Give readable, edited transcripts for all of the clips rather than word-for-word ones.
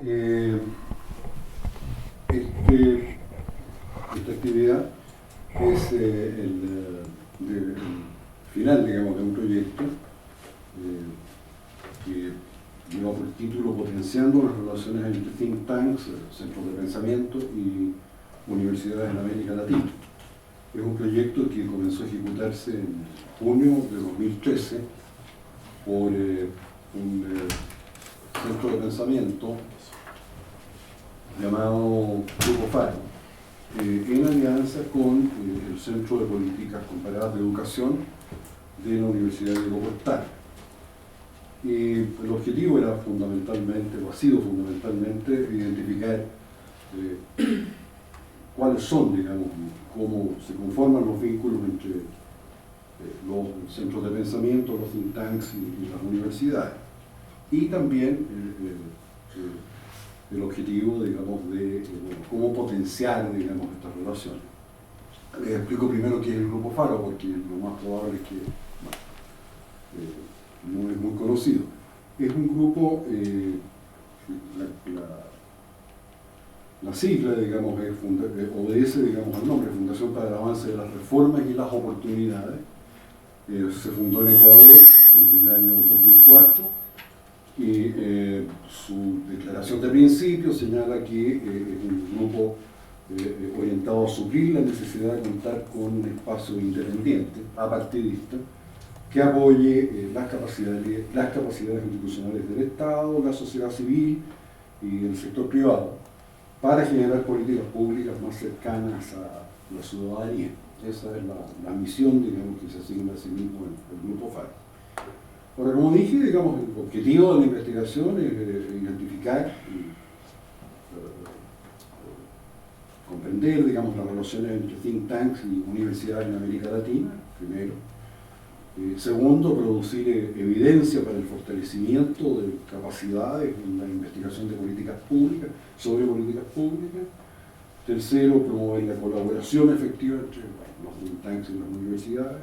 Eh, esta actividad es el final, digamos, de un proyecto que lleva por título Potenciando las relaciones entre think tanks, centros de pensamiento y universidades en América Latina. Es un proyecto que comenzó a ejecutarse en junio de 2013 por un centro de pensamiento llamado Grupo Faro, en alianza con el Centro de Políticas Comparadas de Educación de la Universidad de Diego Portales. El objetivo era fundamentalmente, o ha sido fundamentalmente, identificar cuáles son, digamos, cómo se conforman los vínculos entre los centros de pensamiento, los think tanks y las universidades. Y también el objetivo, digamos, de cómo potenciar, digamos, estas relaciones. Les explico primero qué es el Grupo Faro, porque lo más probable es que no es muy conocido. Es un grupo, la sigla, digamos, obedece, digamos, al nombre, Fundación para el Avance de las Reformas y las Oportunidades. Se fundó en Ecuador en el año 2004 y su declaración de principios señala que es un grupo orientado a suplir la necesidad de contar con un espacio independiente, apartidista, que apoye las capacidades institucionales del Estado, la sociedad civil y el sector privado para generar políticas públicas más cercanas a la ciudadanía. Esa es la misión, digamos, que se asigna a sí mismo el Grupo Faro. Ahora, como dije, digamos, el objetivo de la investigación es identificar y comprender, digamos, las relaciones entre think tanks y universidades en América Latina, primero. Segundo, producir evidencia para el fortalecimiento de capacidades en la investigación de políticas públicas, sobre políticas públicas. Tercero, promover la colaboración efectiva entre los think tanks y las universidades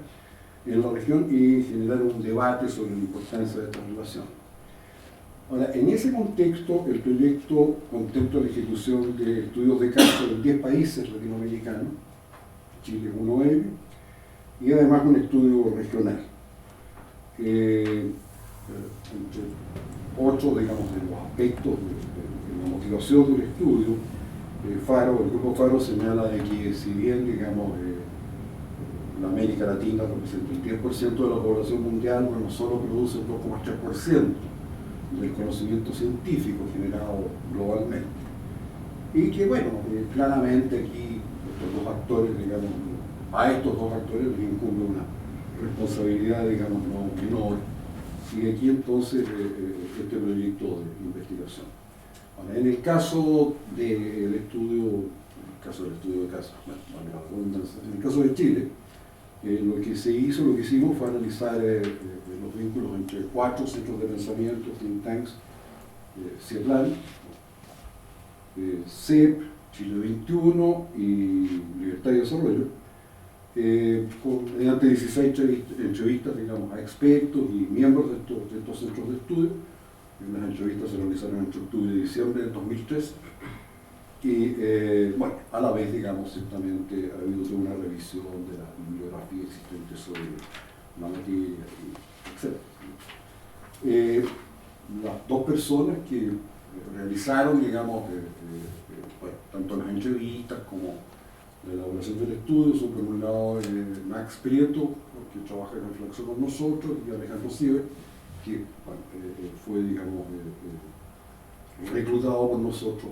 en la región y generar un debate sobre la importancia de estas relaciones. Ahora, en ese contexto, el proyecto contempla la ejecución de estudios de caso en 10 países latinoamericanos, Chile es uno de ellos, y además un estudio regional. Entre 8, digamos, de los aspectos de la motivación del estudio, el Grupo Faro señala de que si bien, digamos, la América Latina representa el 10% de la población mundial, bueno, solo produce el 2,3% del conocimiento científico generado globalmente. Y que, bueno, claramente aquí estos dos actores, digamos, a estos dos actores les incumbe una responsabilidad, digamos, no menor, y aquí entonces este proyecto de investigación. Ahora, en el caso del estudio, de caso, en el caso de Chile, lo que hicimos fue analizar los vínculos entre 4 centros de pensamiento, think tanks, CIEPLAN, CEP, Chile 21 y Libertad y Desarrollo, mediante 16 entrevistas, digamos, a expertos y miembros de estos centros de estudio. Las entrevistas se realizaron entre octubre y diciembre del 2003 y, bueno, a la vez, digamos, ciertamente ha habido toda una revisión de la bibliografía existente sobre la materia, etc. Las dos personas que realizaron, digamos, bueno, tanto las entrevistas como la elaboración del estudio son, por un lado, Max Prieto, que trabaja en reflexión con nosotros, y Alejandro Siever, que bueno, fue, digamos, reclutado por nosotros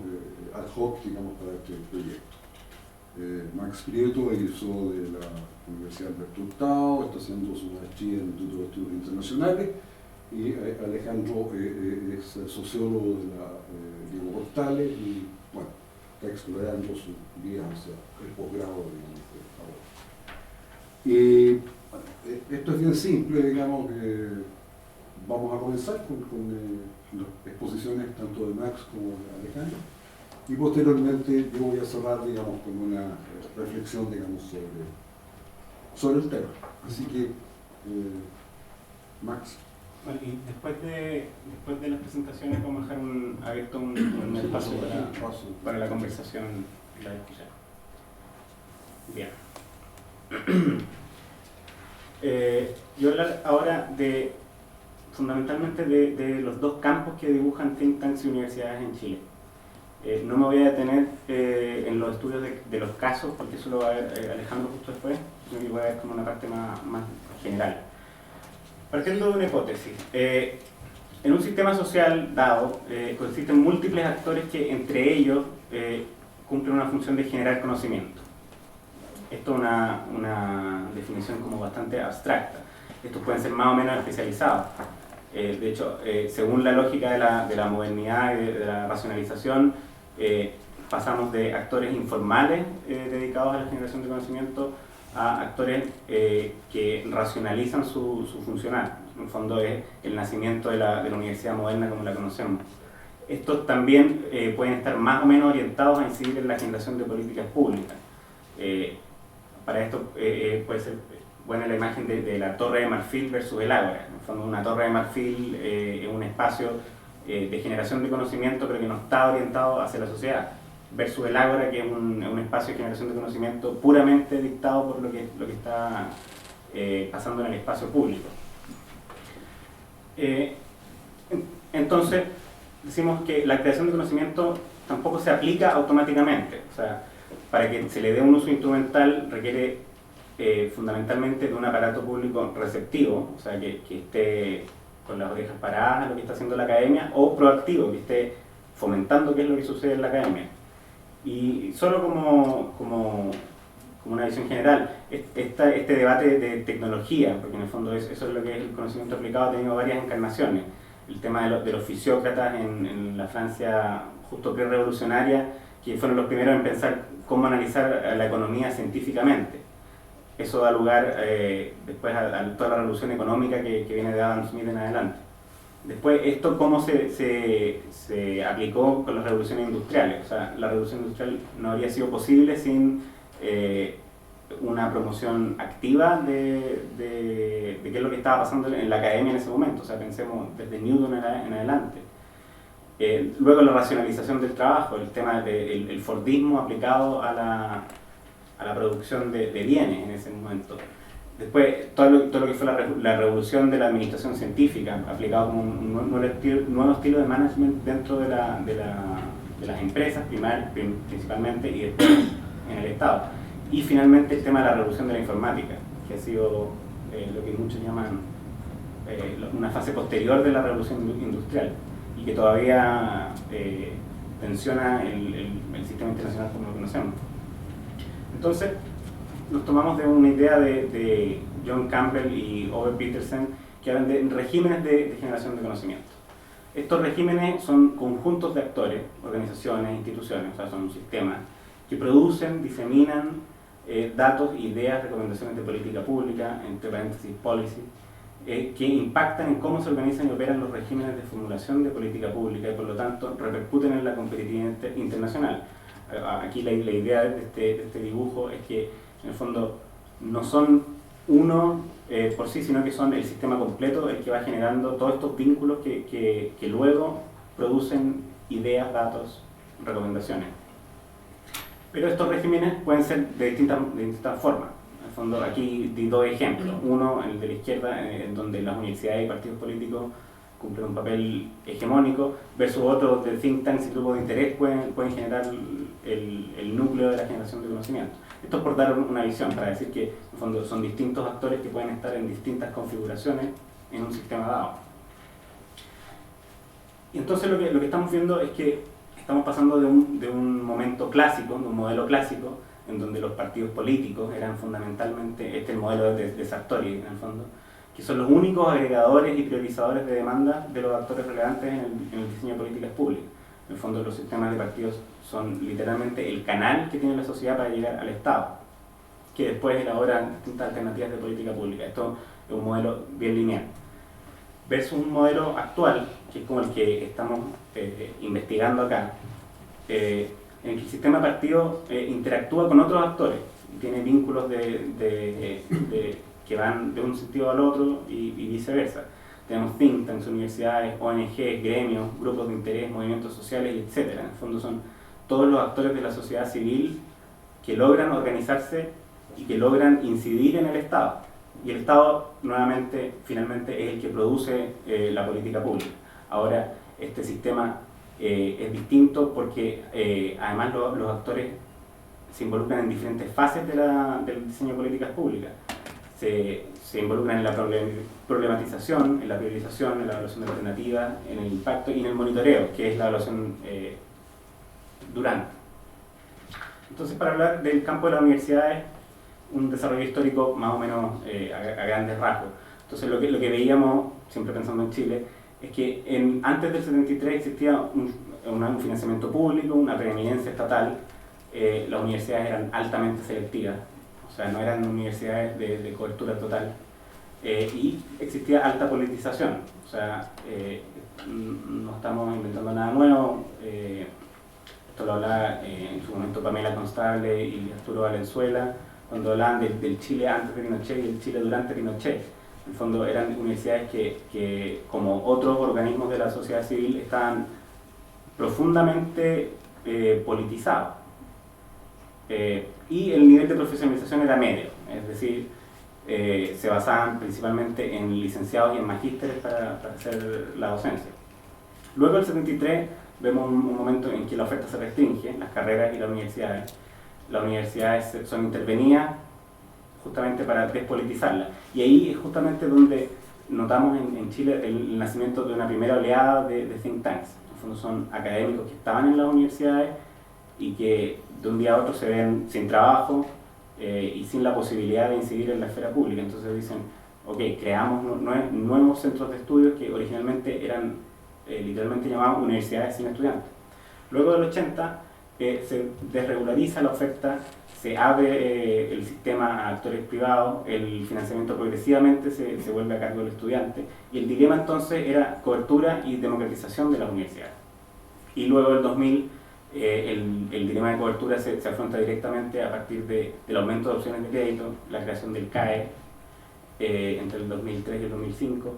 ad hoc, digamos, para este proyecto. Max Prieto egresó de la Universidad Alberto Hurtado, está haciendo su maestría en el Instituto de Estudios Internacionales, y Alejandro es sociólogo de la Diego Portales y, bueno, está explorando su vía hacia el posgrado, digamos, ahora. Y bueno, esto es bien simple, digamos, vamos a comenzar con las exposiciones tanto de Max como de Alejandro, y posteriormente yo voy a cerrar, digamos, con una reflexión, digamos, sobre el tema. Así que, Max. Bueno, y después de las presentaciones vamos a dejar abierto un espacio para la conversación y la discusión. Bien. Yo voy a hablar ahora fundamentalmente de los dos campos que dibujan think tanks y universidades en Chile. No me voy a detener en los estudios de los casos, porque eso lo va a ver Alejandro justo después, sino que voy a ver como una parte más general. Partiendo de una hipótesis, en un sistema social dado, consisten múltiples actores que entre ellos cumplen una función de generar conocimiento. Esto es una definición como bastante abstracta. Estos pueden ser más o menos especializados. De hecho, según la lógica de la modernidad y de la racionalización, pasamos de actores informales dedicados a la generación de conocimiento a actores que racionalizan su funcionar. En el fondo es el nacimiento de la universidad moderna como la conocemos. Estos también pueden estar más o menos orientados a incidir en la generación de políticas públicas. Para esto puede ser buena la imagen de la Torre de Marfil versus el Ágora. En el fondo, una Torre de Marfil es un espacio de generación de conocimiento, pero que no está orientado hacia la sociedad, versus el Ágora, que es un espacio de generación de conocimiento puramente dictado por lo que está pasando en el espacio público. Entonces, decimos que la creación de conocimiento tampoco se aplica automáticamente. O sea, para que se le dé un uso instrumental requiere fundamentalmente de un aparato público receptivo, o sea, que esté con las orejas paradas a lo que está haciendo la academia, o proactivo, que esté fomentando qué es lo que sucede en la academia. Y solo como una visión general, este debate de tecnología, porque en el fondo eso es lo que es el conocimiento aplicado, ha tenido varias encarnaciones. El tema de los fisiócratas en la Francia justo pre-revolucionaria, que fueron los primeros en pensar cómo analizar la economía científicamente. Eso da lugar después a toda la revolución económica que viene de Adam Smith en adelante. Después, esto cómo se aplicó con las revoluciones industriales. O sea, la revolución industrial no habría sido posible sin una promoción activa de qué es lo que estaba pasando en la academia en ese momento. O sea, pensemos desde Newton en adelante. Luego la racionalización del trabajo, el tema del Fordismo aplicado a la producción de bienes en ese momento. Después, todo lo que fue la revolución de la administración científica, aplicado como un nuevo estilo de management dentro de las empresas, principalmente, y después en el Estado. Y finalmente el tema de la revolución de la informática, que ha sido lo que muchos llaman una fase posterior de la revolución industrial, y que todavía tensiona el sistema internacional como lo conocemos. Entonces, nos tomamos de una idea de John Campbell y Ove Petersen, que hablan de regímenes de generación de conocimiento. Estos regímenes son conjuntos de actores, organizaciones, instituciones, o sea, son un sistema, que producen, diseminan datos, ideas, recomendaciones de política pública, entre paréntesis, policy, que impactan en cómo se organizan y operan los regímenes de formulación de política pública y por lo tanto repercuten en la competitividad internacional. Aquí la idea de este dibujo es que en el fondo no son uno por sí, sino que son el sistema completo el que va generando todos estos vínculos que luego producen ideas, datos, recomendaciones. Pero estos regímenes pueden ser de distintas formas. En el fondo aquí di dos ejemplos. Uno, el de la izquierda, en donde las universidades y partidos políticos cumplen un papel hegemónico, versus otros de think tanks y grupos de interés pueden generar el núcleo de la generación de conocimiento. Esto es por dar una visión, para decir que en el fondo son distintos actores que pueden estar en distintas configuraciones en un sistema dado. Y entonces lo que estamos viendo es que estamos pasando de un momento clásico, de un modelo clásico, en donde los partidos políticos eran fundamentalmente, el modelo de Sartori en el fondo, que son los únicos agregadores y priorizadores de demanda de los actores relevantes en el diseño de políticas públicas. En el fondo los sistemas de partidos son literalmente el canal que tiene la sociedad para llegar al Estado, que después elabora distintas alternativas de política pública. Esto es un modelo bien lineal. Versus un modelo actual, que es como el que estamos investigando acá, en el que el sistema de partidos interactúa con otros actores, tiene vínculos que van de un sentido al otro y viceversa. tenemos think tanks, universidades, ONGs, gremios, grupos de interés, movimientos sociales, etc. En el fondo son todos los actores de la sociedad civil que logran organizarse y que logran incidir en el Estado. Y el Estado, nuevamente, finalmente, es el que produce la política pública. Ahora, este sistema es distinto porque además los actores se involucran en diferentes fases del diseño de políticas públicas. Se involucran en la problematización, en la priorización, en la evaluación de alternativas, en el impacto y en el monitoreo, que es la evaluación durante. Entonces, para hablar del campo de las universidades, un desarrollo histórico más o menos a grandes rasgos. Entonces, lo que veíamos, siempre pensando en Chile, es que antes del 73 existía un financiamiento público, una preeminencia estatal. Las universidades eran altamente selectivas, o sea, no eran universidades de cobertura total, y existía alta politización, o sea, no estamos inventando nada nuevo. Esto lo hablaba en su momento Pamela Constable y Arturo Valenzuela, cuando hablaban del Chile antes de Pinochet y el Chile durante Pinochet. En el fondo eran universidades que como otros organismos de la sociedad civil, estaban profundamente politizados. Y el nivel de profesionalización era medio, es decir, se basaban principalmente en licenciados y en magísteres para hacer la docencia. Luego del 73 vemos un momento en que la oferta se restringe, las carreras y las universidades. Las universidades son intervenidas justamente para despolitizarlas. Y ahí es justamente donde notamos en Chile el nacimiento de una primera oleada de think tanks. En el fondo son académicos que estaban en las universidades y que de un día a otro se ven sin trabajo y sin la posibilidad de incidir en la esfera pública. Entonces dicen, ok, creamos nuevos centros de estudios que originalmente eran literalmente llamados universidades sin estudiantes. Luego del 80 se desregulariza la oferta, se abre el sistema a actores privados, el financiamiento progresivamente se vuelve a cargo del estudiante, y el dilema entonces era cobertura y democratización de las universidades. Y luego del 2000 el dilema de cobertura se afronta directamente a partir del aumento de opciones de crédito, la creación del CAE entre el 2003 y el 2005,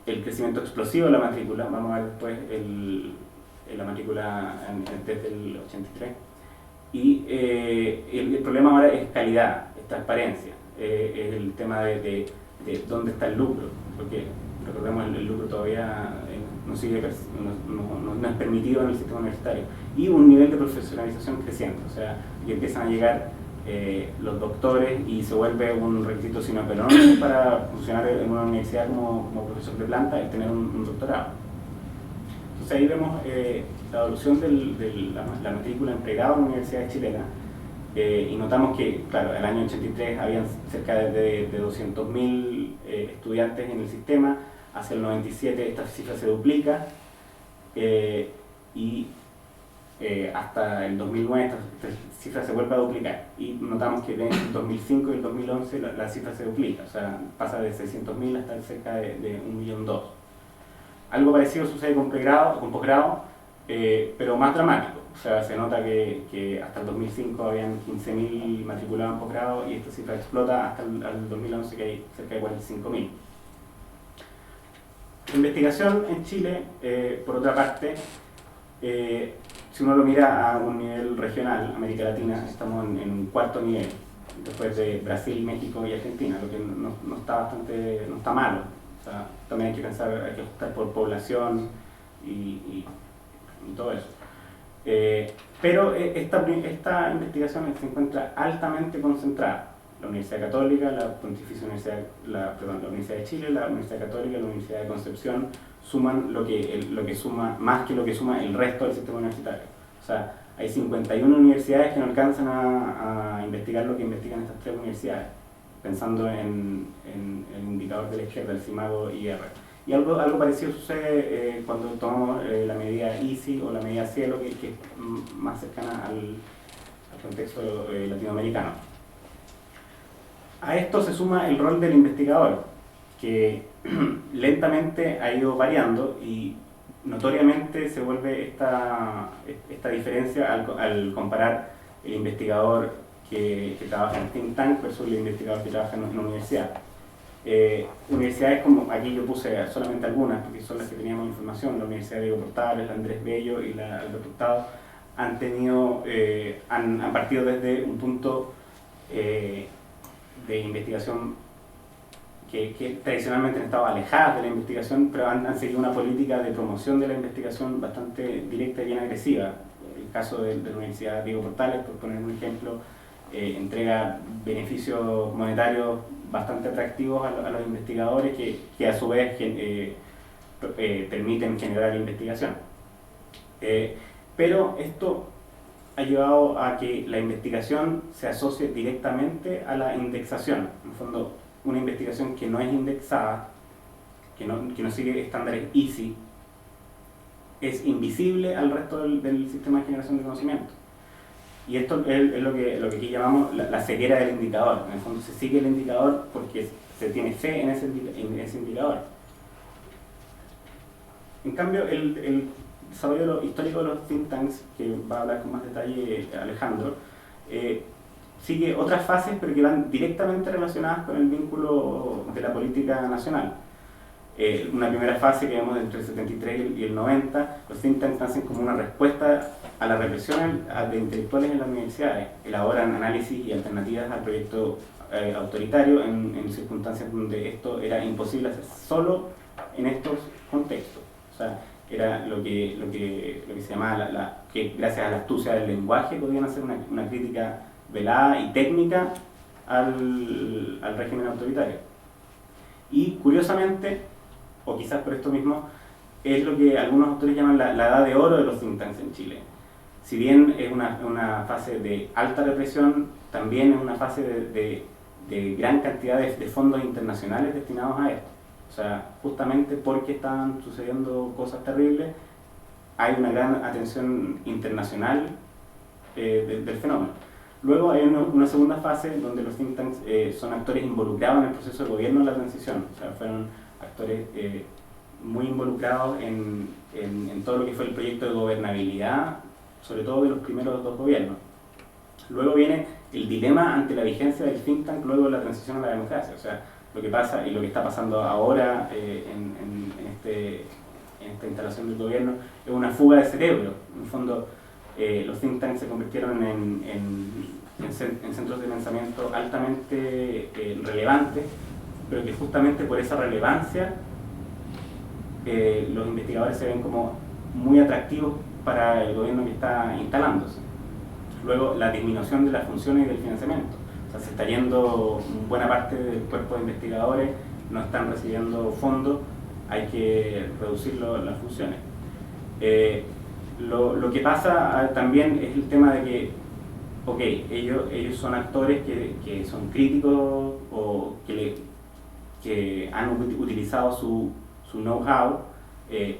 el crecimiento explosivo de la matrícula, vamos a ver después la matrícula desde el 83, y el problema ahora es calidad, es transparencia, es el tema de dónde está el lucro, porque recordemos el lucro todavía no es permitido en el sistema universitario, y un nivel de profesionalización creciente, o sea, y empiezan a llegar los doctores y se vuelve un requisito sine qua non para funcionar en una universidad como profesor de planta, es tener un doctorado. Entonces ahí vemos la evolución de la matrícula en pregrado en la Universidad Chilena, y notamos que, claro, el año 83 habían cerca de 200.000 estudiantes en el sistema, hacia el 97 esta cifra se duplica, y hasta el 2009 esta cifra se vuelve a duplicar, y notamos que en el 2005 y el 2011 la cifra se duplica, o sea, pasa de 600.000 hasta cerca de 1.200.000. Algo parecido sucede con pregrado, con posgrado, pero más dramático. O sea, se nota que hasta el 2005 habían 15.000 matriculados en posgrado y esta cifra explota hasta el 2011, que hay cerca de 45.000. La investigación en Chile, por otra parte, si uno lo mira a un nivel regional, América Latina, estamos en un cuarto nivel, después de Brasil, México y Argentina, lo que no está malo. O sea, también hay que pensar, hay que ajustar por población y todo eso. Pero esta investigación se encuentra altamente concentrada. La Universidad Católica, la Pontificia Universidad, la Universidad de Chile, la Universidad Católica, la Universidad de Concepción suman lo que suma, más que lo que suma el resto del sistema universitario. O sea, hay 51 universidades que no alcanzan a investigar lo que investigan estas tres universidades, pensando en el indicador de la izquierda, el CIMAGO-IR. Y algo parecido sucede cuando tomamos la medida ICI o la medida Cielo, que es más cercana al contexto latinoamericano. A esto se suma el rol del investigador, que lentamente ha ido variando y notoriamente se vuelve esta diferencia al comparar el investigador que trabaja en think tank versus el investigador que trabaja en una universidad. Universidades como, aquí yo puse solamente algunas, porque son las que teníamos información, la Universidad de Diego Portales, la Andrés Bello y la Alberto Hurtado, han tenido, han partido desde un punto de investigación que tradicionalmente han estado alejadas de la investigación, pero han seguido una política de promoción de la investigación bastante directa y bien agresiva. El caso de la Universidad Diego Portales, por poner un ejemplo, entrega beneficios monetarios bastante atractivos a los investigadores que a su vez permiten generar investigación. Pero esto ha llevado a que la investigación se asocie directamente a la indexación. En el fondo, una investigación que no es indexada, que no sigue estándares EASY, es invisible al resto del sistema de generación de conocimiento. Y esto es lo que aquí llamamos la ceguera del indicador. En el fondo se sigue el indicador porque se tiene fe en ese indicador. En cambio, el desarrollo histórico de los think tanks, que va a hablar con más detalle Alejandro, sigue otras fases, pero que van directamente relacionadas con el vínculo de la política nacional. Una primera fase que vemos entre el 73 y el 90, los think tanks nacen como una respuesta a la represión de intelectuales en las universidades, elaboran análisis y alternativas al proyecto autoritario en circunstancias donde esto era imposible hacer solo en estos contextos. O sea, era lo que se llamaba, que gracias a la astucia del lenguaje podían hacer una crítica velada y técnica al régimen autoritario. Y curiosamente, o quizás por esto mismo, es lo que algunos autores llaman la edad de oro de los think tanks en Chile. Si bien es una fase de alta represión, también es una fase de gran cantidad de fondos internacionales destinados a esto. O sea, justamente porque estaban sucediendo cosas terribles, hay una gran atención internacional del fenómeno. Luego hay una segunda fase donde los think tanks son actores involucrados en el proceso de gobierno de la transición. O sea, fueron actores muy involucrados en todo lo que fue el proyecto de gobernabilidad, sobre todo de los primeros dos gobiernos. Luego viene el dilema ante la vigencia del think tank luego de la transición a la democracia. O sea, lo que pasa y lo que está pasando ahora en esta instalación del gobierno es una fuga de cerebro. En el fondo, los think tanks se convirtieron en centros de pensamiento altamente relevantes, pero que justamente por esa relevancia los investigadores se ven como muy atractivos para el gobierno que está instalándose. Luego, la disminución de las funciones y del financiamiento. O sea, se está yendo buena parte del cuerpo de investigadores, no están recibiendo fondos, hay que reducir las funciones. Lo que pasa también es el tema de que, ok, ellos son actores que son críticos o que han utilizado su know-how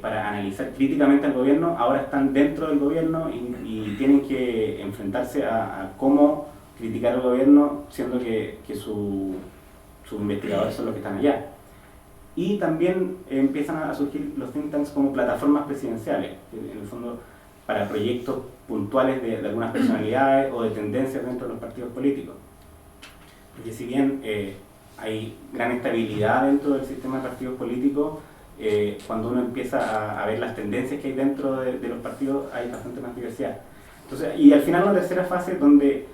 para analizar críticamente al gobierno, ahora están dentro del gobierno y tienen que enfrentarse a cómo criticar al gobierno, siendo que sus investigadores son los que están allá. Y también empiezan a surgir los think tanks como plataformas presidenciales, en el fondo para proyectos puntuales de algunas personalidades o de tendencias dentro de los partidos políticos. Porque si bien hay gran estabilidad dentro del sistema de partidos políticos, cuando uno empieza a ver las tendencias que hay dentro de los partidos, hay bastante más diversidad. Entonces, y al final una tercera fase donde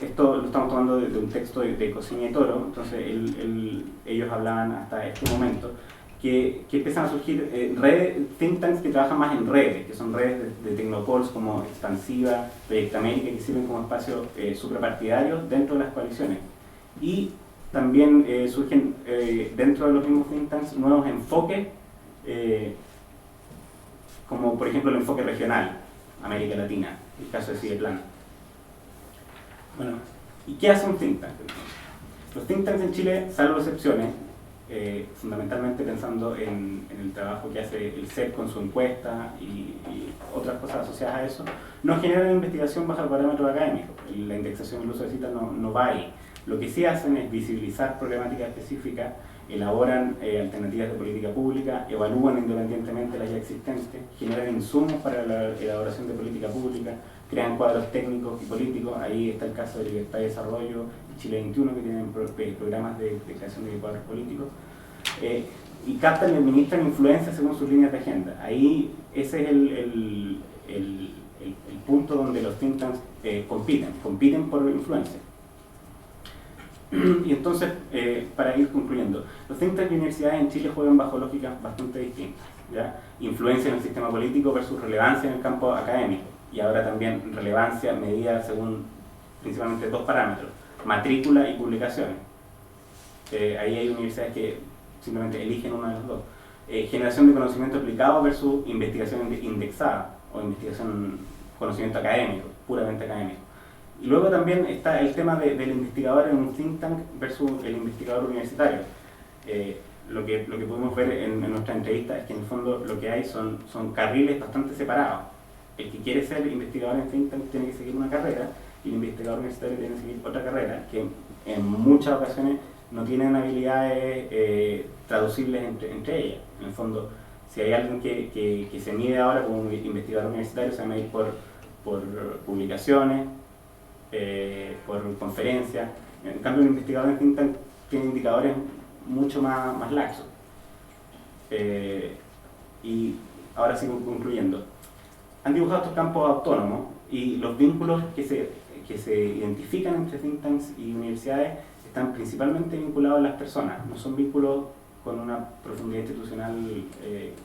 esto lo estamos tomando de un texto de Cosíña y Toro, entonces ellos hablaban hasta este momento que empiezan a surgir redes, think tanks que trabajan más en redes, que son redes de tecnopols como Expansiva, Proyecto América, que sirven como espacios suprapartidarios dentro de las coaliciones. Y también surgen dentro de los mismos think tanks nuevos enfoques, como por ejemplo el enfoque regional, América Latina, el caso de Cideplan. Bueno, ¿y qué hace un think tank? Los think tanks en Chile, salvo excepciones, fundamentalmente pensando en el trabajo que hace el CEP con su encuesta y otras cosas asociadas a eso, no generan investigación bajo el parámetro académico. La indexación del uso de citas no va ahí. Lo que sí hacen es visibilizar problemáticas específicas elaboran alternativas de política pública, evalúan independientemente las ya existentes, generan insumos para la elaboración de política pública, crean cuadros técnicos y políticos. Ahí está el caso de Libertad y Desarrollo y Chile 21, que tienen programas de creación de cuadros políticos, y captan y administran influencia según sus líneas de agenda. Ahí ese es el punto donde los think tanks compiten por influencia. Y entonces, para ir concluyendo, los think tanks y universidades en Chile juegan bajo lógicas bastante distintas, ¿ya? Influencia en el sistema político versus relevancia en el campo académico, y ahora también relevancia medida según principalmente dos parámetros: matrícula y publicaciones. Ahí hay universidades que simplemente eligen una de las dos. Generación de conocimiento aplicado versus investigación indexada o conocimiento académico, puramente académico. Y luego también está el tema del investigador en un think tank versus el investigador universitario. Lo que pudimos ver en nuestra entrevista es que en el fondo lo que hay son carriles bastante separados. El que quiere ser investigador en think tank tiene que seguir una carrera, y el investigador universitario tiene que seguir otra carrera, que en muchas ocasiones no tienen habilidades traducibles entre ellas. En el fondo, si hay alguien que se mide ahora como un investigador universitario, se va a medir por publicaciones, por conferencias. En cambio, un investigador en think tank tiene indicadores mucho más laxos. Y ahora sigo concluyendo. Han dibujado estos campos autónomos, y los vínculos que se identifican entre think tanks y universidades están principalmente vinculados a las personas, no son vínculos con una profundidad institucional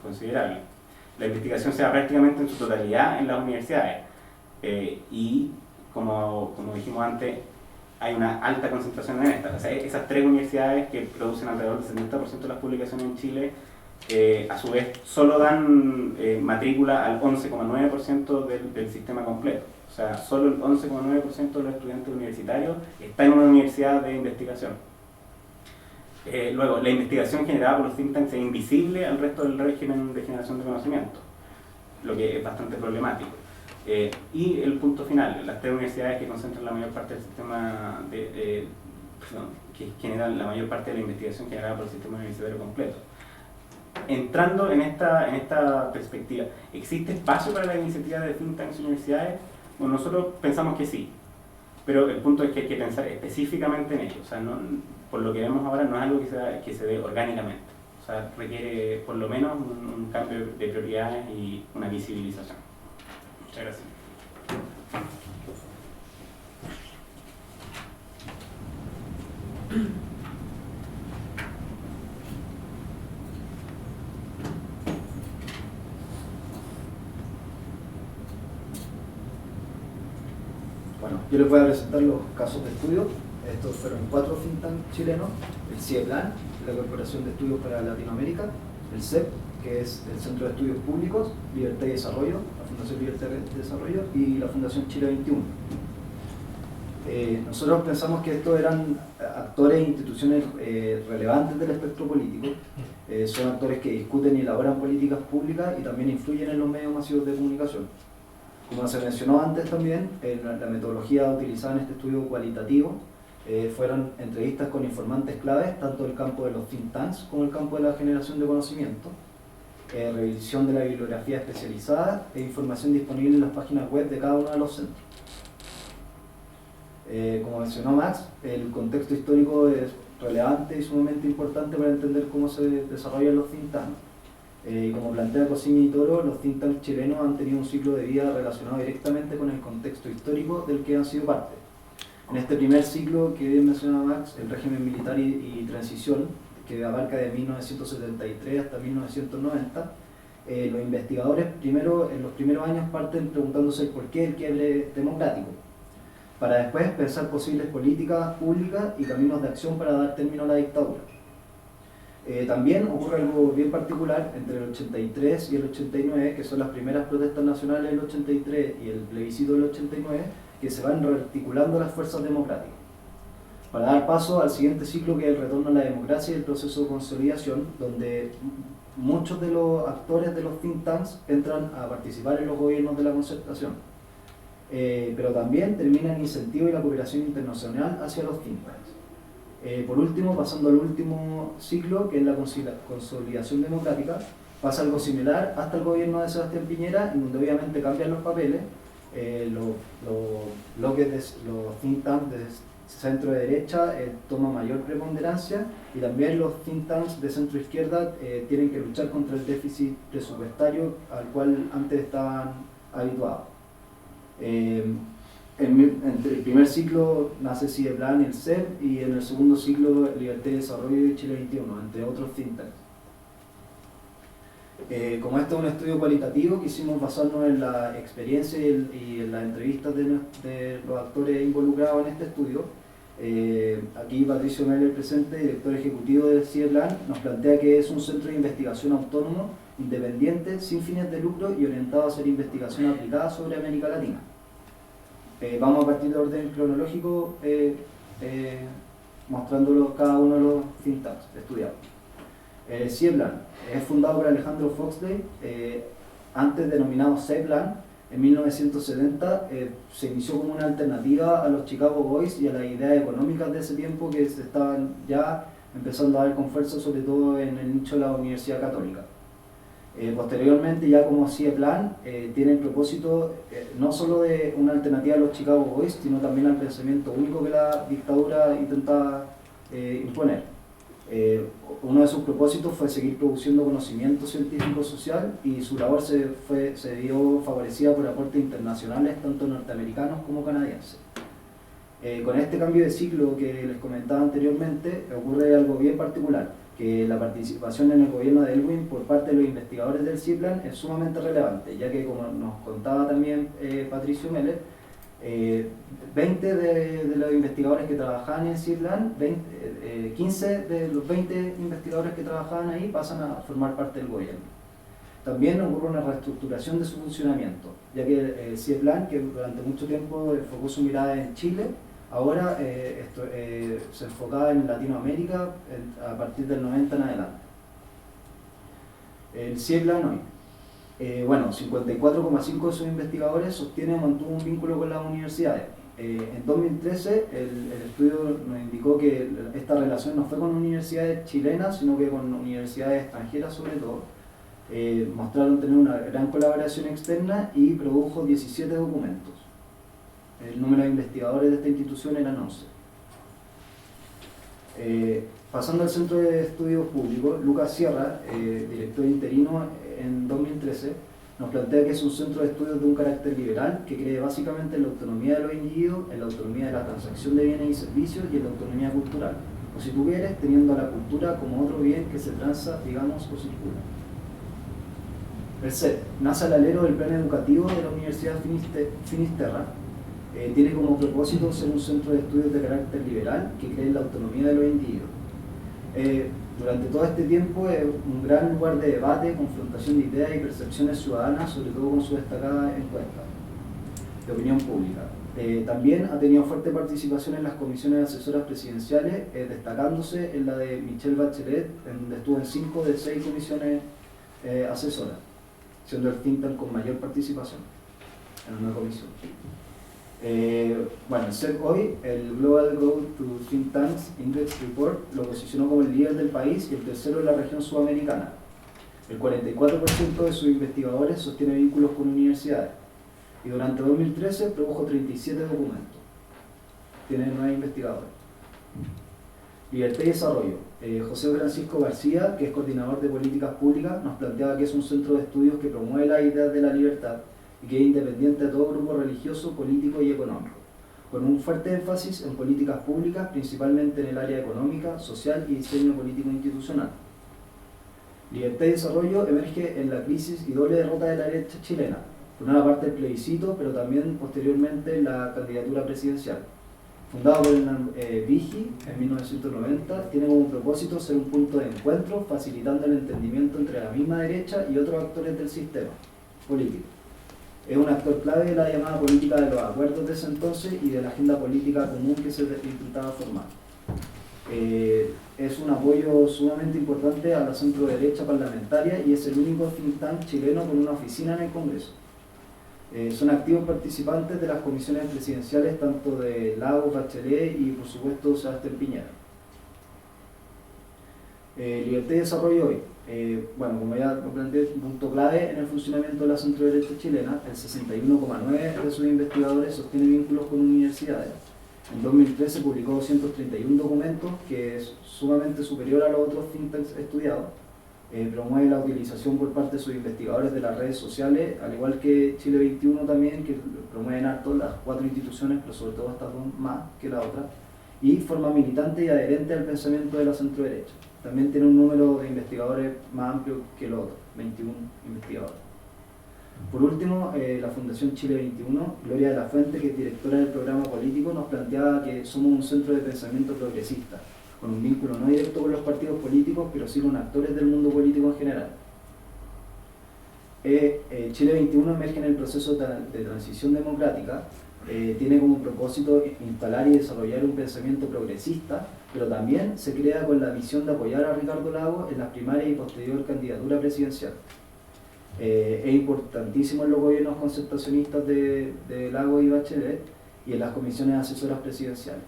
considerable. La investigación se da prácticamente en su totalidad en las universidades, y como dijimos antes, hay una alta concentración en estas. O sea, esas tres universidades que producen alrededor del 70% de las publicaciones en Chile, a su vez solo dan matrícula al 11,9% del sistema completo. O sea, solo el 11,9% de los estudiantes universitarios está en una universidad de investigación. Luego, la investigación generada por los think tanks es invisible al resto del régimen de generación de conocimiento, lo que es bastante problemático. Y el punto final, las tres universidades que concentran la mayor parte del sistema, que generan la mayor parte de la investigación generada por el sistema universitario completo. Entrando en esta perspectiva, ¿existe espacio para la iniciativa de think tanks y universidades? Bueno, nosotros pensamos que sí, pero el punto es que hay que pensar específicamente en ello. O sea, por lo que vemos ahora, no es algo que se dé orgánicamente. O sea, requiere por lo menos un cambio de prioridades y una visibilización. Muchas gracias. Bueno, yo les voy a presentar los casos de estudio. Estos fueron 4 think tanks chilenos: el CIEPLAN, la Corporación de Estudios para Latinoamérica; el CEP, que es el Centro de Estudios Públicos, Libertad y Desarrollo, la Fundación Libertad y Desarrollo, y la Fundación Chile 21. Nosotros pensamos que estos eran actores e instituciones relevantes del espectro político. Son actores que discuten y elaboran políticas públicas y también influyen en los medios masivos de comunicación. Como se mencionó antes también, la metodología utilizada en este estudio cualitativo fueron entrevistas con informantes claves, tanto del campo de los think tanks como el campo de la generación de conocimiento, revisión de la bibliografía especializada e información disponible en las páginas web de cada uno de los centros. Como mencionó Max, el contexto histórico es relevante y sumamente importante para entender cómo se desarrollan los think tanks. Como plantea Cosimi y Toro, los think tanks chilenos han tenido un ciclo de vida relacionado directamente con el contexto histórico del que han sido parte. En este primer ciclo que bien menciona Max, el régimen militar y transición, que abarca de 1973 hasta 1990, los investigadores en los primeros años parten preguntándose el porqué del quiebre democrático, para después pensar posibles políticas públicas y caminos de acción para dar término a la dictadura. También ocurre algo bien particular entre el 83 y el 89, que son las primeras protestas nacionales del 83 y el plebiscito del 89, que se van rearticulando las fuerzas democráticas, para dar paso al siguiente ciclo, que es el retorno a la democracia y el proceso de consolidación, donde muchos de los actores de los think tanks entran a participar en los gobiernos de la concertación, pero también termina el incentivo y la cooperación internacional hacia los think tanks. Por último, pasando al último ciclo, que es la consolidación democrática, pasa algo similar hasta el gobierno de Sebastián Piñera, en donde obviamente cambian los papeles, los think tanks de centro de derecha toman mayor preponderancia, y también los think tanks de centro izquierda tienen que luchar contra el déficit presupuestario al cual antes estaban habituados. En el primer ciclo nace CIDEPLAN y el CEP, y en el segundo ciclo Libertad y Desarrollo y Chile 21, entre otros think tanks. Como este es un estudio cualitativo, quisimos basarnos en la experiencia y en las entrevistas de los actores involucrados en este estudio. Aquí Patricio Meller, presente, director ejecutivo del CIDEPLAN, nos plantea que es un centro de investigación autónomo, independiente, sin fines de lucro y orientado a hacer investigación aplicada sobre América Latina. Vamos a partir de orden cronológico, mostrándolos cada uno de los think tanks estudiados. CIDEPLAN es fundado por Alejandro Foxley, antes denominado CEPLAN. En 1970 se inició como una alternativa a los Chicago Boys y a las ideas económicas de ese tiempo, que se estaban ya empezando a dar con fuerza, sobre todo en el nicho de la Universidad Católica. Posteriormente, ya como CIDEPLAN, tiene el propósito no solo de una alternativa a los Chicago Boys, sino también al pensamiento único que la dictadura intentaba imponer. Uno de sus propósitos fue seguir produciendo conocimiento científico-social, y su labor se vio favorecida por aportes internacionales, tanto norteamericanos como canadienses. Con este cambio de ciclo que les comentaba anteriormente, ocurre algo bien particular, que la participación en el gobierno de Elwin por parte de los investigadores del CIDEPLAN es sumamente relevante, ya que, como nos contaba también Patricio Meller, 20 de los investigadores que trabajaban en CIDEPLAN, 15 de los 20 investigadores que trabajaban ahí pasan a formar parte del gobierno. También ocurre una reestructuración de su funcionamiento, ya que CIDEPLAN, que durante mucho tiempo enfocó su mirada en Chile, ahora se enfocaba en Latinoamérica a partir del 90 en adelante. El CIDEPLAN hoy. 54,5 de sus investigadores sostienen o mantuvo un vínculo con las universidades. En 2013 el estudio nos indicó que esta relación no fue con universidades chilenas, sino que con universidades extranjeras sobre todo. Mostraron tener una gran colaboración externa y produjo 17 documentos. El número de investigadores de esta institución eran 11. Pasando al Centro de Estudios Públicos, Lucas Sierra, director interino en 2013, nos plantea que es un centro de estudios de un carácter liberal que cree básicamente en la autonomía de los individuos, en la autonomía de la transacción de bienes y servicios y en la autonomía cultural, o si tú quieres, teniendo a la cultura como otro bien que se transa, digamos, o circula. El CEP nace al alero del plan educativo de la Universidad Finisterra. Tiene como propósito ser un centro de estudios de carácter liberal que cree en la autonomía de los individuos. Durante todo este tiempo es un gran lugar de debate, confrontación de ideas y percepciones ciudadanas, sobre todo con su destacada encuesta de opinión pública. También ha tenido fuerte participación en las comisiones asesoras presidenciales, destacándose en la de Michelle Bachelet, en donde estuvo en 5 de 6 comisiones asesoras, siendo el think tank con mayor participación en una comisión. El CEP hoy, el Global Road to Think Tanks Index Report, lo posicionó como el líder del país y el tercero en la región sudamericana. El 44% de sus investigadores sostiene vínculos con universidades, y durante 2013 produjo 37 documentos. Tiene 9 investigadores. Libertad y Desarrollo. José Francisco García, que es coordinador de políticas públicas, nos planteaba que es un centro de estudios que promueve las ideas de la libertad y que es independiente de todo grupo religioso, político y económico, con un fuerte énfasis en políticas públicas, principalmente en el área económica, social y diseño político institucional. Libertad y Desarrollo emerge en la crisis y doble derrota de la derecha chilena, por una parte el plebiscito, pero también posteriormente la candidatura presidencial. Fundado por Hernán Vigi en 1990, tiene como propósito ser un punto de encuentro, facilitando el entendimiento entre la misma derecha y otros actores del sistema político. Es un actor clave de la llamada política de los acuerdos de ese entonces y de la agenda política común que se intentaba formar. Es un apoyo sumamente importante a la centro derecha parlamentaria y es el único think tank chileno con una oficina en el Congreso. Son activos participantes de las comisiones presidenciales tanto de Lagos, Bachelet y por supuesto Sebastián Piñera. Libertad y desarrollo hoy. Bueno, como ya lo planteé, un punto clave en el funcionamiento de la centroderecha chilena, el 61,9% de sus investigadores sostiene vínculos con universidades. En 2013 publicó 231 documentos, que es sumamente superior a los otros think tanks estudiados. Promueve la utilización por parte de sus investigadores de las redes sociales, al igual que Chile 21 también, que promueven harto las 4 instituciones, pero sobre todo estas 2 más que la otra, y forma militante y adherente al pensamiento de la centroderecha. También tiene un número de investigadores más amplio que el otro, 21 investigadores. Por último, la Fundación Chile 21, Gloria de la Fuente, que es directora del programa político, nos planteaba que somos un centro de pensamiento progresista, con un vínculo no directo con los partidos políticos, pero sí con actores del mundo político en general. Chile 21 emerge en el proceso de transición democrática, tiene como propósito instalar y desarrollar un pensamiento progresista, pero también se crea con la misión de apoyar a Ricardo Lagos en las primarias y posterior candidatura presidencial. Es importantísimo en los gobiernos concertacionistas de Lagos y Bachelet y en las comisiones asesoras presidenciales.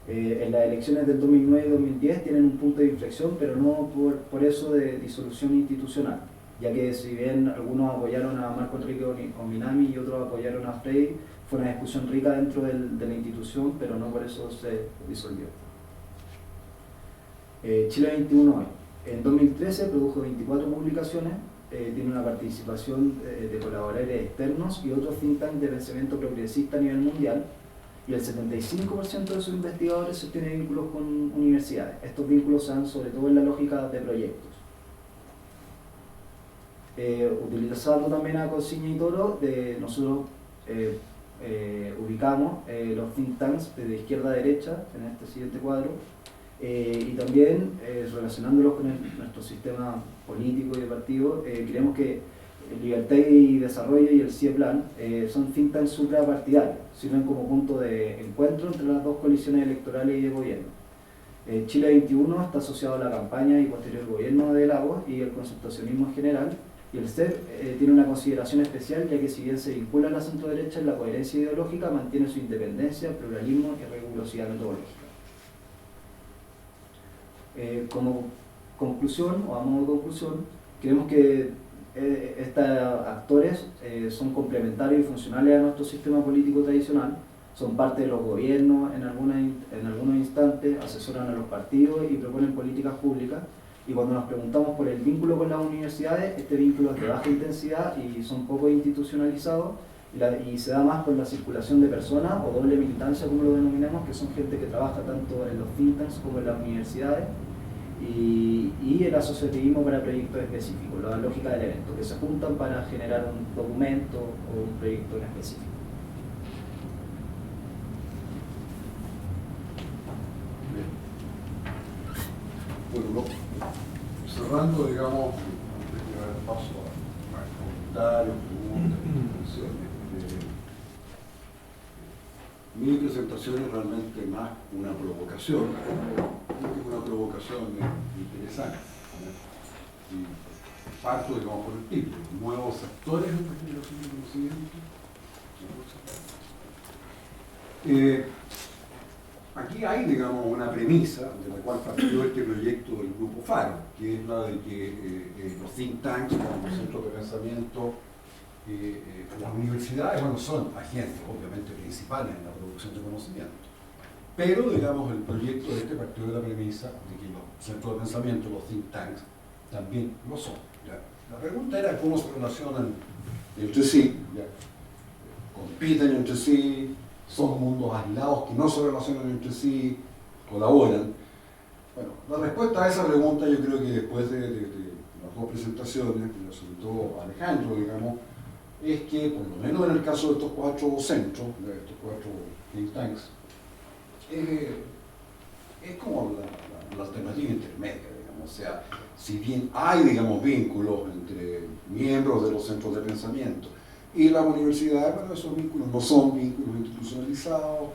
En las elecciones del 2009 y 2010 tienen un punto de inflexión, pero no por eso de disolución institucional, ya que si bien algunos apoyaron a Marco Enrique Ominami y otros apoyaron a Frey, fue una discusión rica dentro de la institución, pero no por eso se disolvió. Chile 21 hoy. En 2013 produjo 24 publicaciones, tiene una participación de colaboradores externos y otros think tanks de pensamiento progresista a nivel mundial, y el 75% de sus investigadores sostiene vínculos con universidades. Estos vínculos se dan sobre todo en la lógica de proyectos. Utilizando también a Consigna y Toro, nosotros ubicamos los think tanks de izquierda a derecha en este siguiente cuadro, y también relacionándolos con nuestro sistema político y de partido, creemos que Libertad y Desarrollo y el CIE-Plan son think tanks suprapartidarios, sirven como punto de encuentro entre las dos coaliciones electorales y de gobierno. Chile 21 está asociado a la campaña y posterior gobierno de Lagos y el concertacionismo en general, y el CEP tiene una consideración especial, ya que si bien se vincula a la centroderecha en la coherencia ideológica, mantiene su independencia, pluralismo y rigurosidad metodológica. Como conclusión, o a modo de conclusión, creemos que estos actores son complementarios y funcionales a nuestro sistema político tradicional, son parte de los gobiernos en algunos instantes, asesoran a los partidos y proponen políticas públicas, y cuando nos preguntamos por el vínculo con las universidades, este vínculo es de baja intensidad y son poco institucionalizados, y se da más por la circulación de personas o doble militancia, como lo denominamos, que son gente que trabaja tanto en los think tanks como en las universidades, y el asociativismo para proyectos específicos, la lógica del evento, que se juntan para generar un documento o un proyecto en específico. Bueno, cerrando, digamos, antes de dar paso a comentarios, preguntas, intervenciones, mi presentación es realmente más una provocación, una provocación interesante. Y parto, digamos, por el título: nuevos actores en la generación de conocimiento. Aquí hay, digamos, una premisa de la cual partió este proyecto del Grupo Faro, que es la de que los think tanks, los centros de pensamiento, las universidades, bueno, son agentes, obviamente, principales en la producción de conocimiento. Pero, digamos, el proyecto de este partió de la premisa de que los centros de pensamiento, los think tanks, también lo son. ¿Ya? La pregunta era cómo se relacionan entre sí, ¿ya? Compiten entre sí, son mundos aislados que no se relacionan entre sí, colaboran. Bueno, la respuesta a esa pregunta, yo creo que después de las dos presentaciones, que nos presentó Alejandro, digamos, es que, por lo menos en el caso de estos 4 centros, de estos 4 think tanks, es como la alternativa intermedia, digamos. O sea, si bien hay, digamos, vínculos entre miembros de los centros de pensamiento y las universidades, bueno, esos vínculos no son vínculos institucionalizados,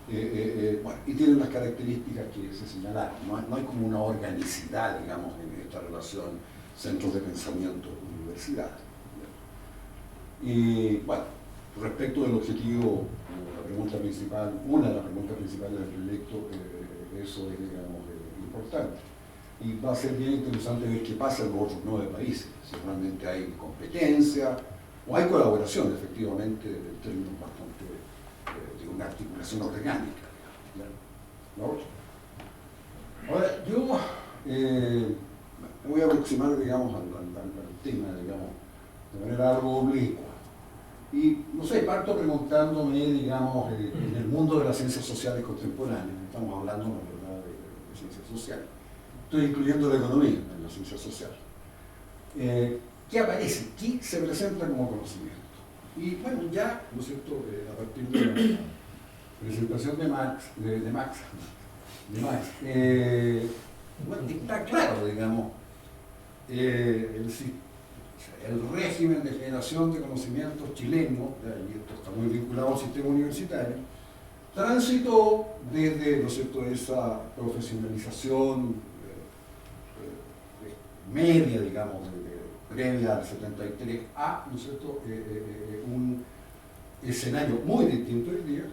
bueno, y tienen las características que se señalaron. No hay como una organicidad, digamos, en esta relación centros de pensamiento universidades. Y bueno, respecto del objetivo, la pregunta principal, una de las preguntas principales del proyecto, eso es, digamos, importante. y va a ser bien interesante ver qué pasa en los otros 9 países, si realmente hay competencia o hay colaboración, efectivamente, en términos bastante de una articulación orgánica. ¿No? Ahora, yo me voy a aproximar, digamos, al tema, digamos, de manera algo oblicua. Y, no sé, parto preguntándome, digamos, en el mundo de las ciencias sociales contemporáneas, estamos hablando, la verdad, de ciencias sociales. Estoy incluyendo la economía en la ciencia social. ¿Qué aparece? ¿Qué se presenta como conocimiento? Y, bueno, ya, ¿no es cierto?, a partir de la presentación de Max, bueno, está claro, digamos, el régimen de generación de conocimientos chileno, y esto está muy vinculado al sistema universitario, transitó desde, ¿no es cierto?, esa profesionalización media, digamos, previa al 73 a, ¿no es cierto?, un escenario muy distinto hoy día.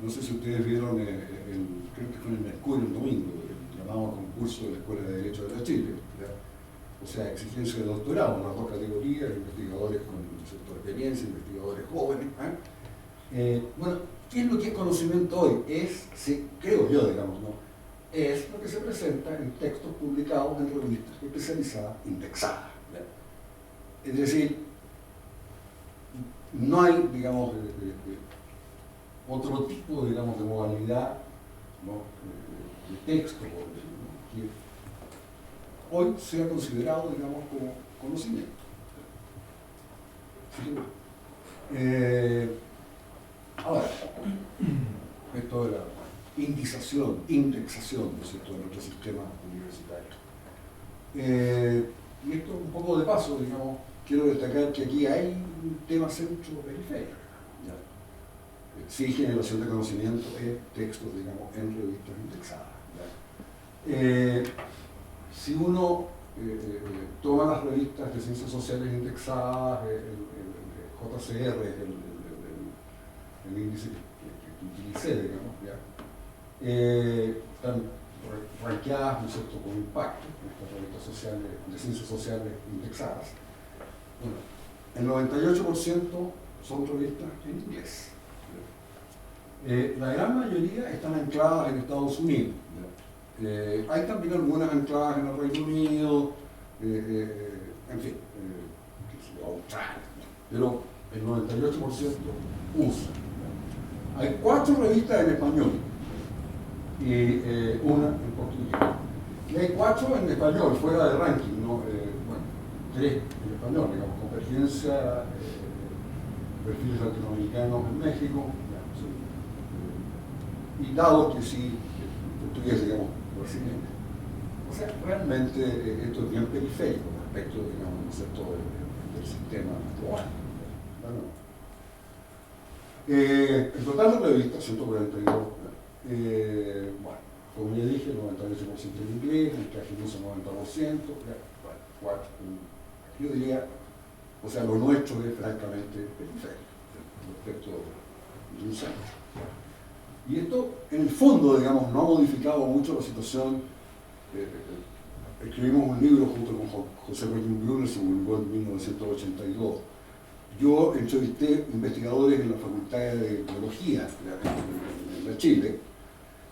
No sé si ustedes vieron, creo que fue en el Mercurio el domingo, el llamado concurso de la Escuela de Derecho de la Chile, o sea, exigencia de doctorado en las 2 categorías, investigadores con cierta experiencia, investigadores jóvenes. Bueno, ¿qué es lo que es conocimiento hoy? Creo yo, digamos, ¿no? Es lo que se presenta en textos publicados en revistas especializadas indexadas. Es decir, no hay, digamos, otro tipo, digamos, de modalidad, ¿no?, de texto, por decirlo, ¿no?, que hoy sea considerado, digamos, como conocimiento. ¿Sí? Ahora, esto de la indexación, ¿no es cierto?, de nuestro sistema universitario. Y esto un poco de paso, digamos, quiero destacar que aquí hay un tema centro-periférico. Sí, generación de conocimiento es textos, digamos, en revistas indexadas. Si uno toma las revistas de ciencias sociales indexadas, el JCR, el índice que utilicé, digamos, están rankeadas, ¿no es cierto?, con impacto en estas revistas sociales, de ciencias sociales indexadas. Bueno, el 98% son revistas en inglés. La gran mayoría están ancladas en Estados Unidos. Hay también algunas ancladas en el Reino Unido, en fin, Australia, pero el 98% usa. Hay 4 revistas en español y una en portugués. Y hay 4 en español, fuera de ranking, ¿no? Bueno, 3 en español, digamos, Convergencia, Perfiles Latinoamericanos en México, y dado que sí, portugués, digamos, brasileño. O sea, realmente esto es bien periférico respecto, digamos, ¿no es cierto?, del sistema global. El total de revistas, 142, bueno, como ya dije, el 98% en inglés, el cajinuso 90%, bueno, yo diría, o sea, lo nuestro es francamente periférico respecto de un centro. Y esto, en el fondo, digamos, no ha modificado mucho la situación. Escribimos un libro junto con José Joaquín Brunner, se publicó en 1982. Yo entrevisté investigadores en la Facultad de Biología en la Chile,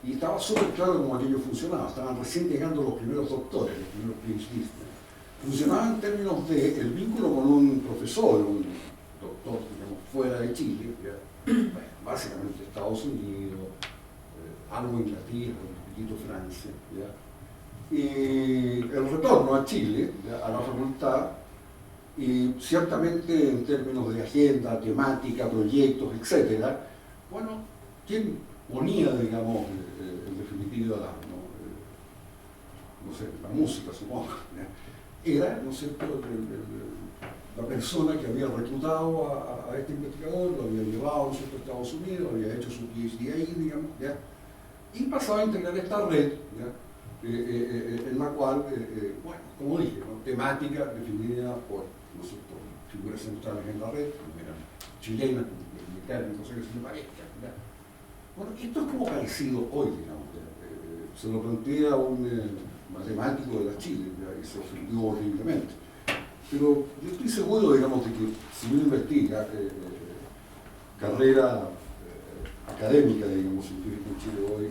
y estaba súper claro cómo aquello funcionaba. Estaban recién llegando los primeros doctores, los primeros PhDs. Funcionaba en términos de el vínculo con un profesor, un doctor, digamos, fuera de Chile, bueno, básicamente Estados Unidos, algo Inglaterra, un poquito Francia, y el retorno a Chile, a la facultad, y ciertamente en términos de agenda, temática, proyectos, etc., bueno, ¿quién ponía, digamos, en definitiva, no sé, la música, supongo? Era, ¿no es cierto?, la persona que había reclutado a este investigador, lo había llevado, ¿no es cierto?, a Estados Unidos, había hecho su PhD ahí, digamos, y pasaba a integrar esta red, en la cual, bueno, como dije, ¿no?, temática definida por, ¿no es cierto?, figuras centrales en la red, como eran chilenas, mexicanas, no sé qué se me parezca. Bueno, esto es como parecido hoy, digamos. Se lo plantea un matemático de la Chile, y se ofendió horriblemente. Pero yo estoy seguro, digamos, de que si uno investiga carrera académica, digamos, científica en Chile hoy,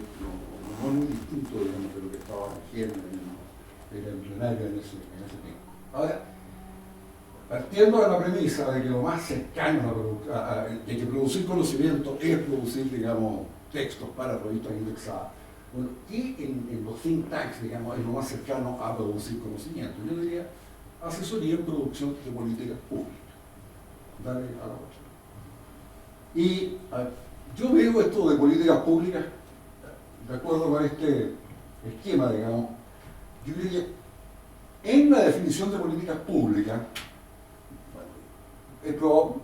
no es muy distinto, digamos, de lo que estaba haciendo era embrionario en ese tiempo. Ahora, partiendo de la premisa de que lo más cercano de que producir conocimiento es producir, digamos, textos para revistas indexadas, bueno, y en los think tanks, digamos, es lo más cercano a producir conocimiento. Yo diría asesoría en producción de políticas públicas. Dale a la otra. Y yo veo esto de políticas públicas de acuerdo con este esquema, digamos. Yo creo que en la definición de políticas públicas,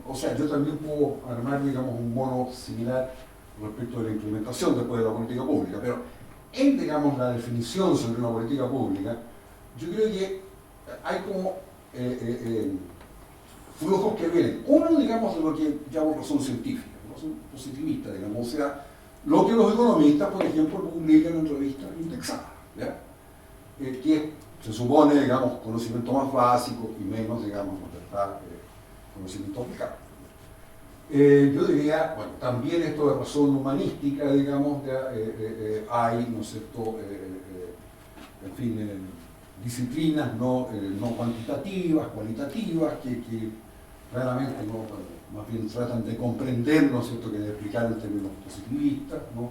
o sea, yo también puedo armar, digamos, un mono similar respecto de la implementación después de la política pública, pero en, digamos, la definición sobre una política pública, yo creo que hay como flujos que vienen. Uno, digamos, de lo que llamo razón científica, razón positivista, digamos, o sea, lo que los economistas, por ejemplo, publican en revistas indexadas, ¿ya? Que se supone, digamos, conocimiento más básico y menos, digamos, ¿verdad? Conocimiento aplicado. Yo diría, bueno, también esto de razón humanística, digamos, hay, ¿no es cierto?, en fin, disciplinas no cuantitativas, cualitativas, que claramente más bien tratan de comprender, ¿no es cierto?, que de explicar en términos positivistas, ¿no?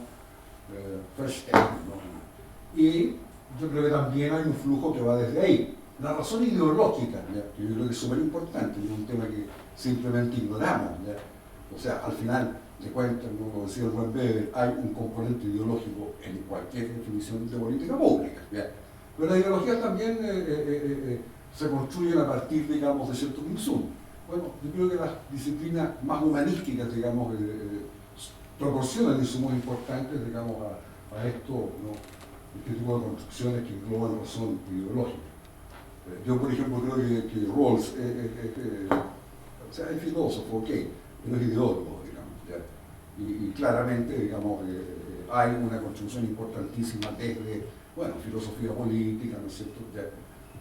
First step, ¿no? Y yo creo que también hay un flujo que va desde ahí. La razón ideológica, ¿ya? Que yo creo que es súper importante, es un tema que simplemente ignoramos, ¿ya? O sea, al final de cuentas, ¿no? Como decía el buen Weber, hay un componente ideológico en cualquier definición de política pública, ¿ya? Pero las ideologías también se construyen a partir, digamos, de ciertos insumos. Bueno, yo creo que las disciplinas más humanísticas, digamos, proporcionan insumos importantes, digamos, a esto, ¿no? Este tipo de construcciones que engloban razón ideológica. Yo, por ejemplo, creo que Rawls o sea, es filósofo, ok, pero es ideólogo, digamos, ¿ya? Y claramente, digamos, hay una construcción importantísima desde, bueno, filosofía política, ¿no es cierto? ¿Ya?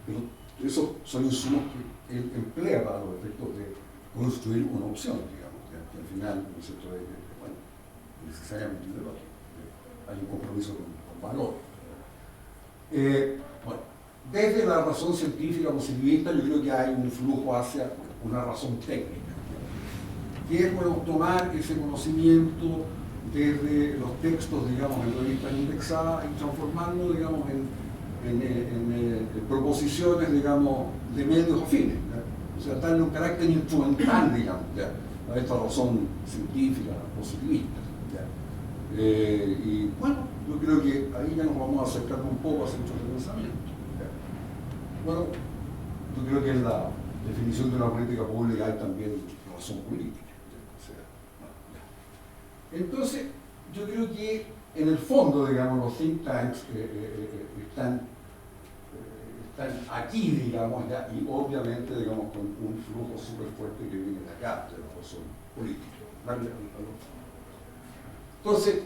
Pero esos son insumos que él emplea para los efectos de construir una opción, digamos, ¿ya? Que al final, ¿no es cierto?, bueno, necesariamente ideológico, hay un compromiso con valores. Bueno, desde la razón científica positivista yo creo que hay un flujo hacia una razón técnica, que es, bueno, tomar ese conocimiento desde los textos, digamos, en revistas indexadas y transformarlo, digamos, en proposiciones, digamos, de medios afines, ¿ya? O sea, darle un carácter instrumental, digamos, ¿ya?, a esta razón científica positivista, ¿ya? Y bueno, yo creo que ahí ya nos vamos acercando un poco a centros de pensamiento, ¿ya? Bueno, yo creo que en la definición de una política pública hay también razón política, ¿ya? O sea, bueno, ya. Entonces, yo creo que en el fondo, digamos, los think tanks están aquí, digamos, ya, y obviamente, digamos, con un flujo súper fuerte que viene de acá, de la razón política. Entonces,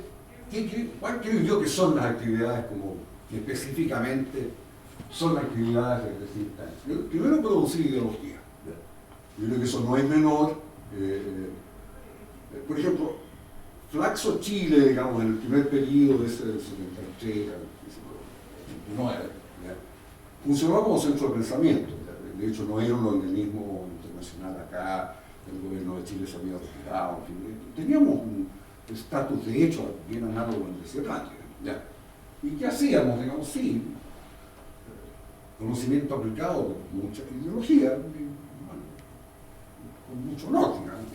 ¿cuál creo yo que son las actividades como que específicamente son las actividades de think tanks? Primero, producir ideología. Yo creo que eso no es menor. Por ejemplo, Flaxo Chile, digamos, en el primer periodo ese del 73 al 79, funcionó como centro de pensamiento. De hecho, no era un organismo internacional acá, el gobierno de Chile se había retirado, en fin, teníamos un estatus de hecho bien análogo a la Universidad Atlántica, ¿ya? ¿Y qué hacíamos? Digamos, sí, conocimiento aplicado, mucha ideología, bueno, con mucho honor, digamos.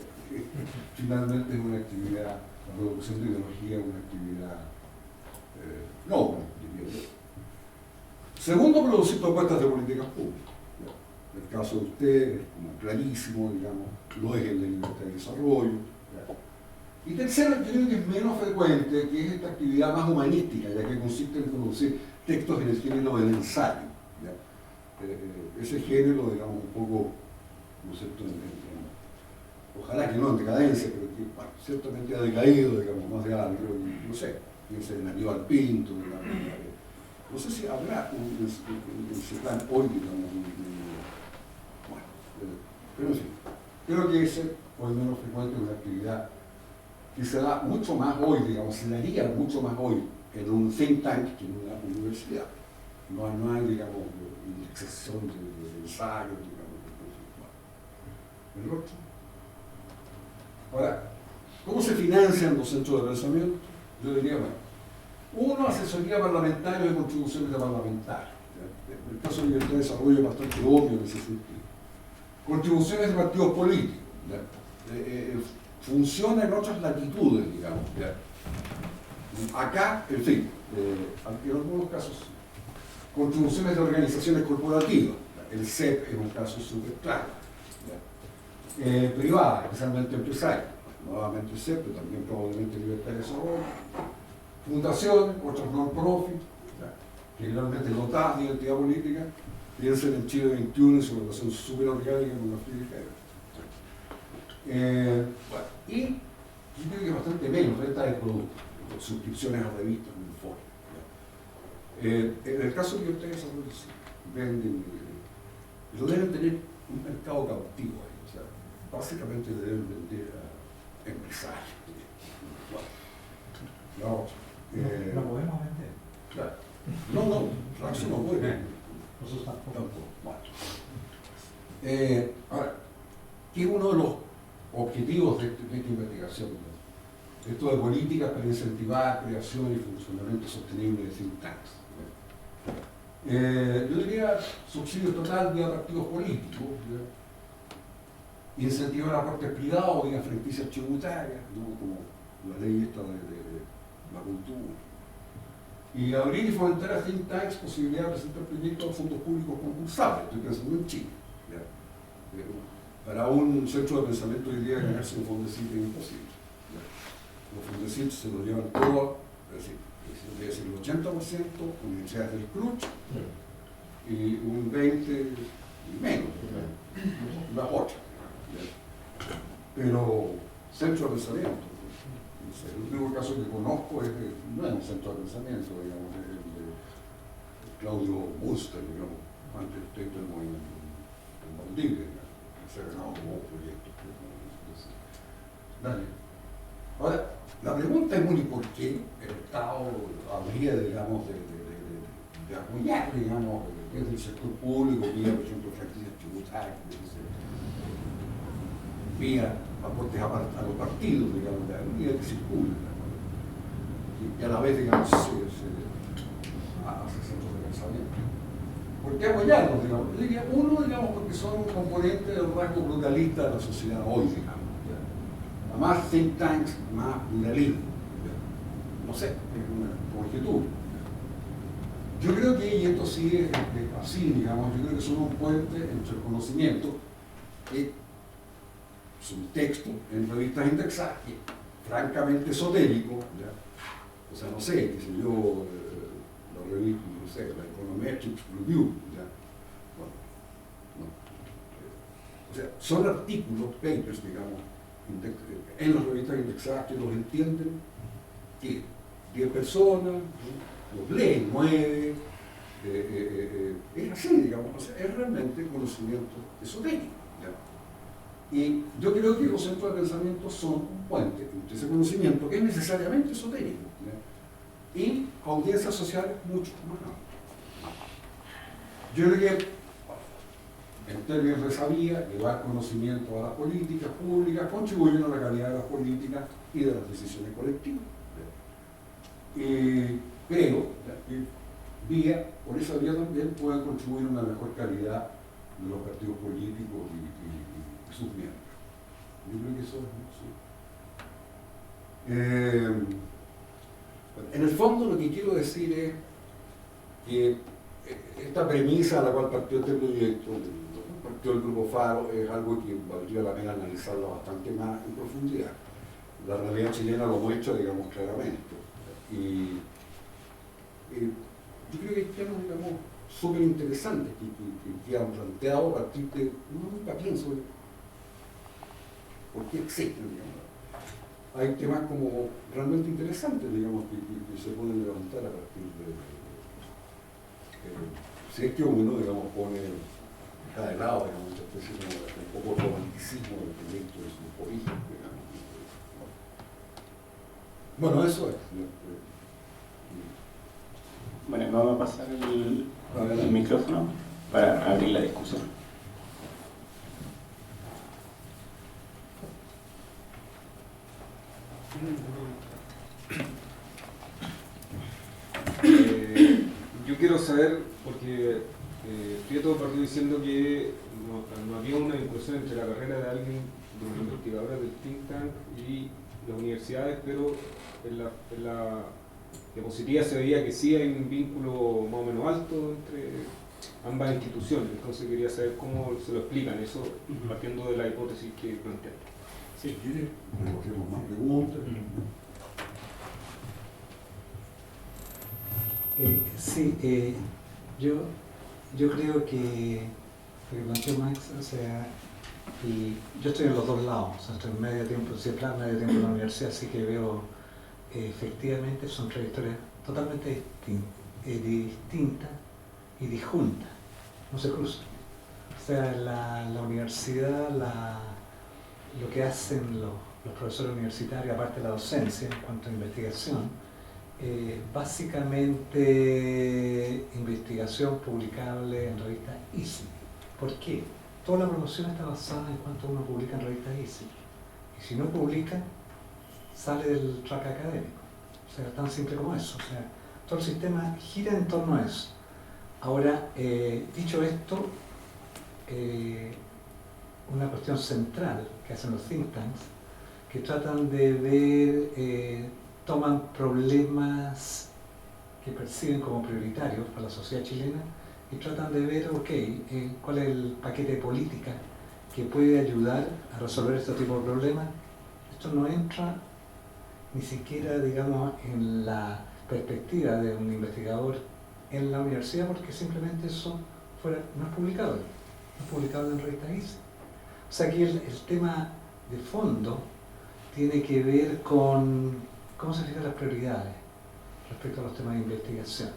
Finalmente es una actividad, la producción de ideología es una actividad noble, diría yo. Segundo, producir propuestas de políticas públicas. ¿Ya? El caso de ustedes es como clarísimo, digamos, lo es el de libertad de desarrollo. ¿Ya? Y tercero, yo creo que es menos frecuente, que es esta actividad más humanística, ya que consiste en producir textos en el género del ensayo. ¿Ya? Ese género, digamos, un poco, ¿no es cierto?, ojalá que no en decadencia, pero que, bueno, ciertamente ha decaído, digamos, más de algo, y no sé, piensa en Aníbal Pinto, digamos, No sé si habrá en ese plan hoy, digamos, bueno, pero en fin, creo que ese, por lo menos frecuente, es una actividad que se da mucho más hoy, digamos, se daría mucho más hoy en un think tank que en una universidad. No hay digamos, indexación de ensayos, digamos, bueno. El otro. Ahora, ¿cómo se financian los centros de pensamiento? Yo diría, bueno, uno, asesoría parlamentaria y contribuciones de parlamentarios. El caso de libertad de desarrollo es bastante obvio en ese sentido. Contribuciones de partidos políticos. Funciona en otras latitudes, digamos. Acá, en fin, en algunos casos, contribuciones de organizaciones corporativas. El CEP es un caso súper claro. Privadas, especialmente empresarias. Nuevamente CEP, pero también probablemente libertad de desarrollo. Fundaciones, otras non-profit, generalmente dotadas de identidad política, piensen en Chile 21 en su relación súper orgánica con la física. Bueno, y yo creo que bastante menos venta de productos, suscripciones a revistas, en el foro. En el caso de ustedes venden, pero deben tener un mercado cautivo ahí, o sea, básicamente deben vender a empresarios. Bueno, no podemos vender. Claro. No, eso no puede. Nosotros tampoco. Bueno. Ahora, ¿qué es uno de los objetivos de esta investigación? Esto de políticas para incentivar creación y funcionamiento sostenible de think tanks. Yo diría subsidio total vía partidos políticos, incentivar aportes privados vía franquicias tributarias, ¿no? Como la ley esta de la cultura. Y abrir y fomentar a think tanks posibilidad de presentar proyectos a fondos públicos concursables. Estoy pensando en Chile. Para un centro de pensamiento hoy día ganarse un fondecito es imposible. Los fondecitos se los llevan todos, es decir, el 80% universidades del CRUCH y un 20% y menos, las otras. Pero centro de pensamiento. El único caso que conozco no es un centro de pensamiento, digamos, es el de Claudio Buster, digamos, antes del movimiento en Valdivia, que se ha ganado como proyecto. Dale. Ahora, la pregunta es muy por qué el Estado habría, digamos, de apoyar, digamos, desde el sector público, vía, por ejemplo, franquicias tributarias, vía aportes a los partidos, digamos, vía que circula, y a la vez, digamos, se hace centros de pensamiento. ¿Por qué apoyarlos, digamos? Yo diría, uno, digamos, porque son un componente del rasgo brutalista de la sociedad hoy, digamos. A más think tanks, más pluralismo. No sé, es una conjetura. Yo creo que, y esto sí es así, digamos, yo creo que son un puente entre el conocimiento y su texto en revistas indexadas, que francamente esotérico, ¿ya? O sea, no sé, qué sé yo, la revista, no sé, la Econometrics Review, ¿ya? Bueno, no. O sea, son artículos, papers, digamos, en las revistas indexadas que los entienden, que 10 personas, ¿no? Los leen 9, es así, digamos, o sea, es realmente conocimiento esotérico, ¿ya? Y yo creo que los centros de pensamiento son un puente entre ese conocimiento que es necesariamente esotérico, ¿ya? Y audiencias sociales mucho más amplias. Yo creo que en términos de esa vía, llevar conocimiento a las políticas públicas contribuyen a la calidad de las políticas y de las decisiones colectivas. Creo que por esa vía también pueden contribuir a una mejor calidad de los partidos políticos y sus miembros. Yo creo que eso es así. En el fondo lo que quiero decir es que esta premisa a la cual partió este proyecto, partió el Grupo Faro, es algo que valdría la pena analizarlo bastante más en profundidad. La realidad chilena lo muestra, digamos, claramente. Y yo creo que hay temas, digamos, súper interesantes que han planteado a partir de, nunca pienso por qué existen, digamos. Hay temas como realmente interesantes, digamos, que se pueden levantar a partir si es que uno, digamos, deja de lado, digamos, esta especie como de un poco romanticismo del proyecto de sus orígenes, digamos. Bueno, eso es. Bueno, vamos a pasar el micrófono para abrir la discusión. Yo quiero saber, porque Prieto partió diciendo que no había una vinculación entre la carrera de alguien, de los investigadores del think tank y las universidades, pero en la diapositiva se veía que sí hay un vínculo más o menos alto entre ambas instituciones. Entonces quería saber cómo se lo explican eso, partiendo de la hipótesis que plantean. Si quiere, recogemos más preguntas. Yo creo que lo que planteó Max, o sea, y yo estoy en los dos lados, o sea, estoy medio tiempo en CIEPLAN, medio tiempo en la universidad, así que veo efectivamente son trayectorias totalmente distintas y disjuntas, no se cruzan. O sea, la universidad, lo que hacen los profesores universitarios, aparte de la docencia en cuanto a investigación, básicamente investigación publicable en revista EASY. ¿Por qué? Toda la promoción está basada en cuanto uno publica en revista EASY. Y si no publica, sale del track académico. O sea, tan simple como eso. O sea, todo el sistema gira en torno a eso. Ahora, dicho esto, una cuestión central que hacen los think tanks, que tratan de ver, toman problemas que perciben como prioritarios para la sociedad chilena y tratan de ver, cuál es el paquete de política que puede ayudar a resolver este tipo de problemas. Esto no entra ni siquiera, digamos, en la perspectiva de un investigador en la universidad, porque simplemente eso no es publicable en revista EASY. O sea, aquí el tema de fondo tiene que ver con cómo se fijan las prioridades respecto a los temas de investigación.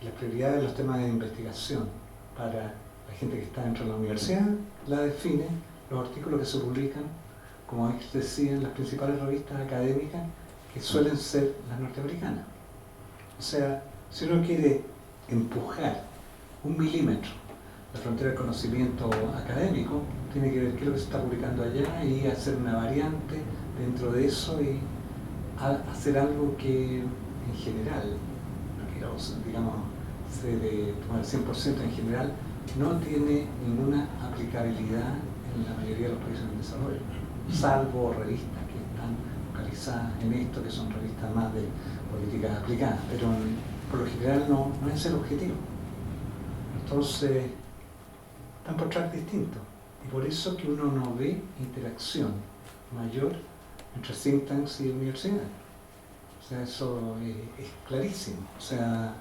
Y las prioridades de los temas de investigación para la gente que está dentro de la universidad la definen los artículos que se publican, como decía, en las principales revistas académicas que suelen ser las norteamericanas. O sea, si uno quiere empujar 1 milímetro la frontera del conocimiento académico, tiene que ver qué es lo que se está publicando allá y hacer una variante dentro de eso y hacer algo que en general, no quiero, digamos, tomar el 100% en general, no tiene ninguna aplicabilidad en la mayoría de los países en desarrollo, salvo revistas que están focalizadas en esto, que son revistas más de políticas aplicadas, pero por lo general no es el objetivo. Entonces, están por track distintos, y por eso que uno no ve interacción mayor entre think tanks y universidades. O sea, eso es clarísimo. O sea,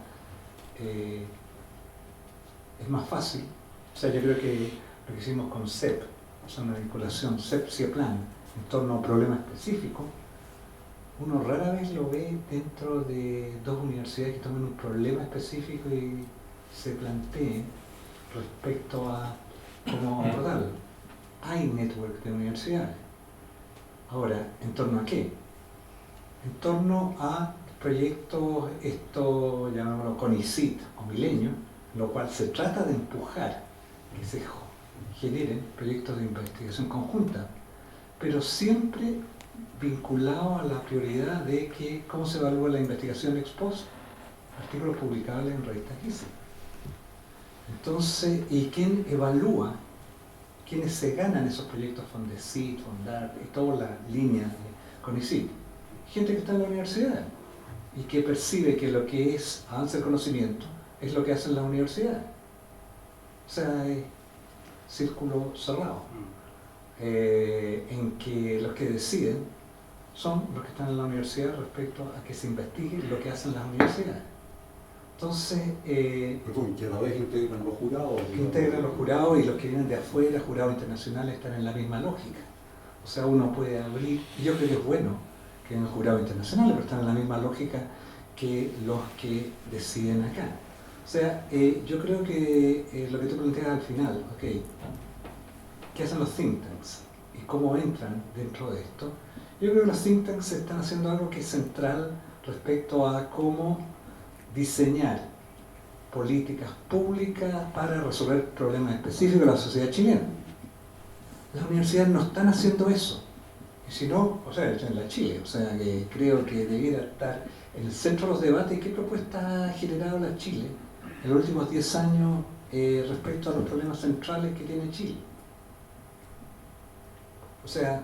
es más fácil. O sea, yo creo que lo que hicimos con CEP, o sea, una vinculación CEP-CIEPLAN en torno a un problema específico, uno rara vez lo ve dentro de dos universidades que tomen un problema específico y se planteen respecto a cómo abordarlo. Hay network de universidades. Ahora, ¿en torno a qué? En torno a proyectos, esto llamémoslo CONICIT o Milenio, en lo cual se trata de empujar que se generen proyectos de investigación conjunta, pero siempre vinculado a la prioridad de que cómo se evalúa la investigación ex post, artículos publicables en revistas EASY. Entonces, ¿y quién evalúa? ¿Quiénes se ganan esos proyectos Fondesit, Fondar y toda la línea de CONICIT? Gente que está en la universidad y que percibe que lo que es avance del conocimiento es lo que hacen las universidades. O sea, es círculo cerrado, en que los que deciden son los que están en la universidad respecto a que se investigue lo que hacen las universidades. Entonces, Perdón, que a la vez integran los jurados. que integran los jurados y los que vienen de afuera, jurados internacionales, están en la misma lógica. O sea, uno puede abrir, y yo creo que es bueno que vengan jurados internacionales, pero están en la misma lógica que los que deciden acá. O sea, yo creo que lo que tú planteas al final, ok, ¿qué hacen los think tanks? ¿Y cómo entran dentro de esto? Yo creo que los think tanks están haciendo algo que es central respecto a cómo diseñar políticas públicas para resolver problemas específicos de la sociedad chilena. Las universidades no están haciendo eso. Y si no, o sea, en la Chile, o sea, que creo que debiera estar en el centro de los debates. ¿Qué propuesta ha generado la Chile en los últimos 10 años respecto a los problemas centrales que tiene Chile? O sea,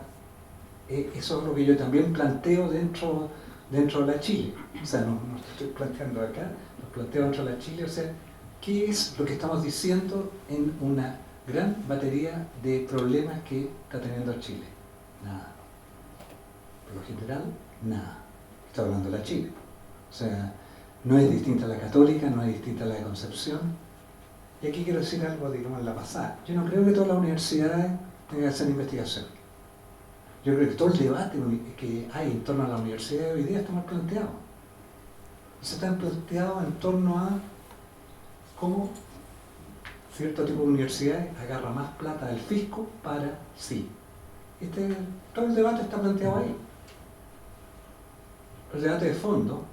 eso es lo que yo también planteo dentro de la Chile. O sea, no lo estoy planteando acá, lo planteo dentro de la Chile. O sea, ¿qué es lo que estamos diciendo en una gran batería de problemas que está teniendo Chile? Nada. Por lo general, nada. Está hablando de la Chile. O sea, no es distinta a la católica, no es distinta a la de Concepción. Y aquí quiero decir algo, digamos, en la pasada. Yo no creo que todas las universidades tengan que hacer investigación. Yo creo que todo el debate que hay en torno a la universidad hoy día está mal planteado. Se está planteado en torno a cómo cierto tipo de universidades agarra más plata del fisco para sí. Todo el debate está planteado ahí. El debate de fondo,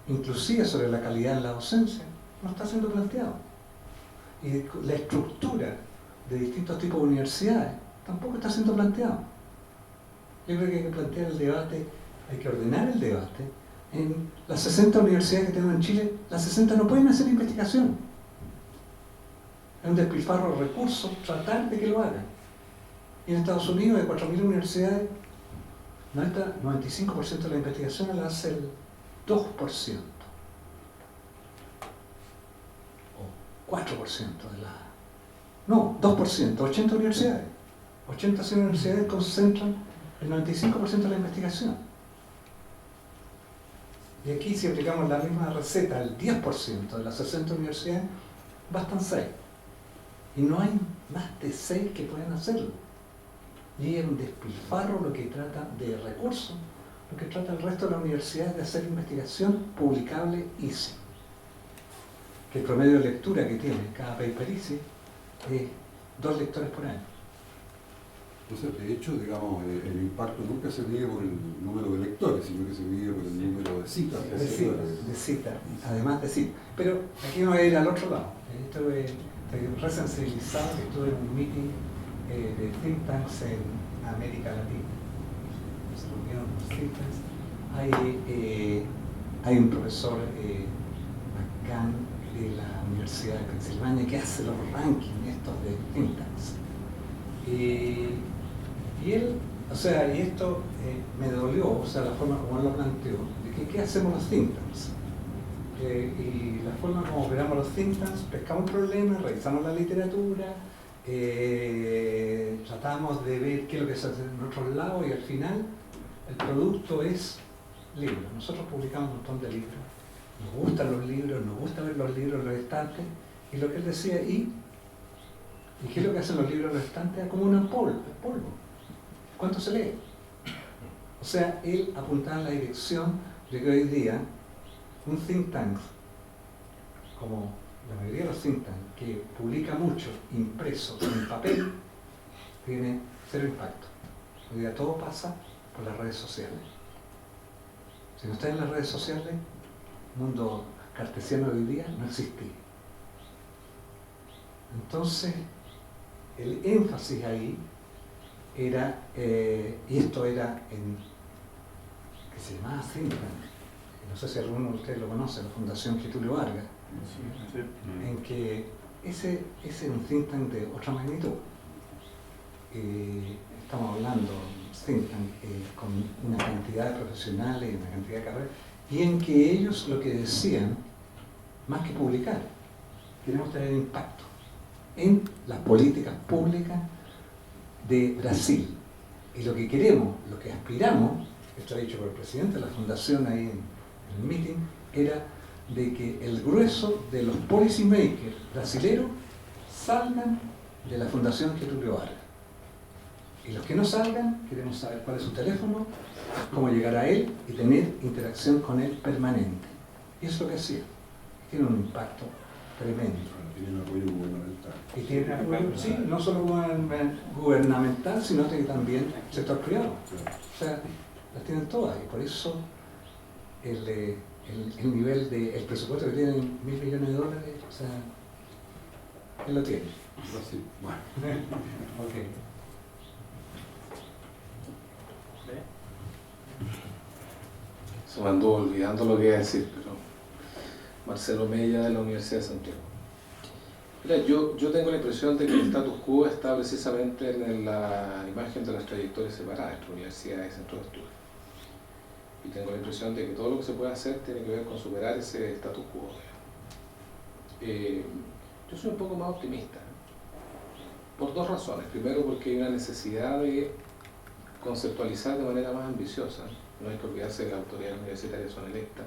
inclusive sobre la calidad en la docencia, no está siendo planteado. Y la estructura de distintos tipos de universidades tampoco está siendo planteado. Yo creo que hay que plantear el debate, hay que ordenar el debate. En las 60 universidades que tenemos en Chile, las 60 no pueden hacer investigación. Es un despilfarro de recursos tratar de que lo hagan. Y en Estados Unidos, de 4.000 universidades, 95% de la investigación la hace el 2%. O 4% de la... No, 2%, 80 universidades. 80 universidades concentran el 95% de la investigación. Y aquí, si aplicamos la misma receta al 10% de las 60 universidades, bastan 6. Y no hay más de 6 que pueden hacerlo. Y es un despilfarro lo que trata de recursos, lo que trata el resto de las universidades de hacer investigación publicable easy. Que el promedio de lectura que tiene cada paper easy es 2 lectores por año. Entonces, de hecho, digamos, el impacto nunca se mide por el número de lectores, sino que se mide por el número de citas. De citas, además de citas. Pero aquí me voy a ir al otro lado. Estoy resensibilizado, que estuve en un meeting de think tanks en América Latina. Se reunieron los think tanks. Hay un profesor bacán de la Universidad de Pensilvania que hace los rankings estos de think tanks. Y él, o sea, y esto me dolió, o sea, la forma como él lo planteó, de que ¿qué hacemos los think tanks? Y la forma como operamos los think tanks, pescamos un problema, revisamos la literatura, tratamos de ver qué es lo que se hace en otros lados y al final el producto es libros. Nosotros publicamos un montón de libros, nos gustan los libros, nos gusta ver los libros en los estantes, y lo que él decía, ¿y qué es lo que hacen los libros en los estantes? Acumulan polvo. ¿Cuánto se lee? O sea, él apuntaba en la dirección de que hoy día un think tank, como la mayoría de los think tanks, que publica mucho impreso en papel, tiene 0 impacto. Hoy día todo pasa por las redes sociales. Si no está en las redes sociales, el mundo cartesiano de hoy día no existía. Entonces, el énfasis ahí era, y esto era en, que se llamaba think tank, no sé si alguno de ustedes lo conoce, la Fundación Getúlio Vargas, en que ese es un think tank de otra magnitud. Estamos hablando think tank con una cantidad de profesionales y una cantidad de carreras, y en que ellos lo que decían, más que publicar, queremos tener impacto en las políticas públicas de Brasil. Y lo que queremos, lo que aspiramos, esto ha dicho por el presidente de la fundación ahí en el meeting, era de que el grueso de los policy makers brasileños salgan de la Fundación Getúlio Vargas. Y los que no salgan, queremos saber cuál es su teléfono, cómo llegar a él y tener interacción con él permanente. Y eso es lo que hacía. tiene un impacto tremendo. Tienen apoyo gubernamental. Y tiene apoyo, sí, no solo gubernamental, sino que también sector privado. O sea, las tienen todas y por eso el nivel el presupuesto que tienen $1.000 millones, o sea, él lo tiene. Así, bueno. Okay. Se me anduvo olvidando lo que iba a decir, pero Marcelo Mella de la Universidad de Santiago. Mira, yo tengo la impresión de que el status quo está precisamente en la imagen de las trayectorias separadas entre universidades y centros de estudio. Y tengo la impresión de que todo lo que se puede hacer tiene que ver con superar ese status quo. Yo soy un poco más optimista, por dos razones. Primero, porque hay una necesidad de conceptualizar de manera más ambiciosa. No hay que olvidarse que las autoridades universitarias son electas.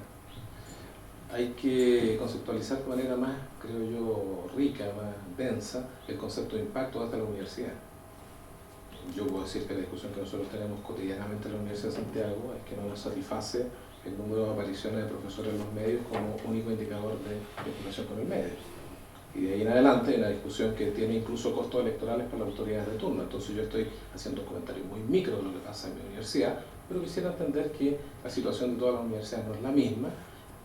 Hay que conceptualizar de manera más, creo yo, rica, más densa, el concepto de impacto desde la universidad. Yo puedo decir que la discusión que nosotros tenemos cotidianamente en la Universidad de Santiago es que no nos satisface el número de apariciones de profesores en los medios como único indicador de vinculación con el medio. Y de ahí en adelante hay una discusión que tiene incluso costos electorales para las autoridades de turno. Entonces yo estoy haciendo un comentario muy micro de lo que pasa en mi universidad, pero quisiera entender que la situación de todas las universidades no es la misma,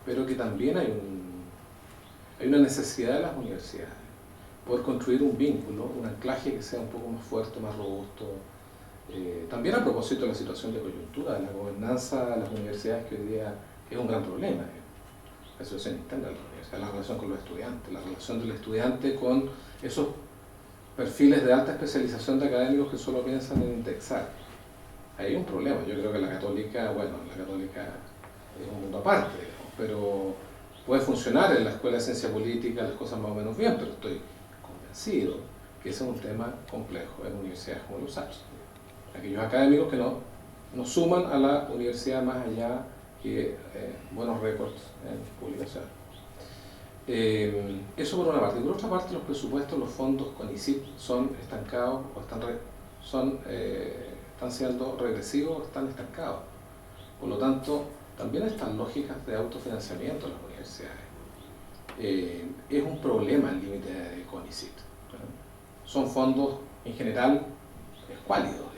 pero que también hay una necesidad de las universidades por construir un vínculo, un anclaje que sea un poco más fuerte, más robusto. También a propósito de la situación de coyuntura, de la gobernanza de las universidades, que hoy día es un gran problema. La situación interna de la universidad, la relación con los estudiantes, la relación del estudiante con esos perfiles de alta especialización de académicos que solo piensan en indexar. Ahí hay un problema. Yo creo que la católica es un mundo aparte, digamos, pero puede funcionar en la escuela de ciencia política las cosas más o menos bien, pero estoy convencido que ese es un tema complejo en universidades como los Alpes. Aquellos académicos que no suman a la universidad más allá que buenos récords en publicación. Eso por una parte. Y por otra parte, los presupuestos, los fondos con ICIP son estancados o están siendo regresivos o están estancados. Por lo tanto, también están lógicas de autofinanciamiento en las universidades. Es un problema el límite de CONICIT. Son fondos en general escuálidos,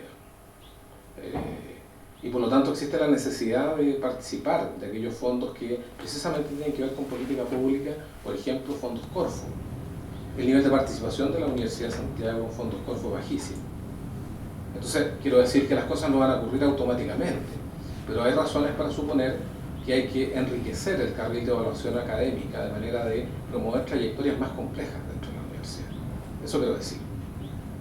y por lo tanto existe la necesidad de participar de aquellos fondos que precisamente tienen que ver con política pública, por ejemplo, fondos Corfo. El nivel de participación de la Universidad de Santiago en fondos Corfo es bajísimo. Entonces, quiero decir que las cosas no van a ocurrir automáticamente, pero hay razones para suponer que hay que enriquecer el carril de evaluación académica de manera de promover trayectorias más complejas dentro de la universidad. Eso quiero decir.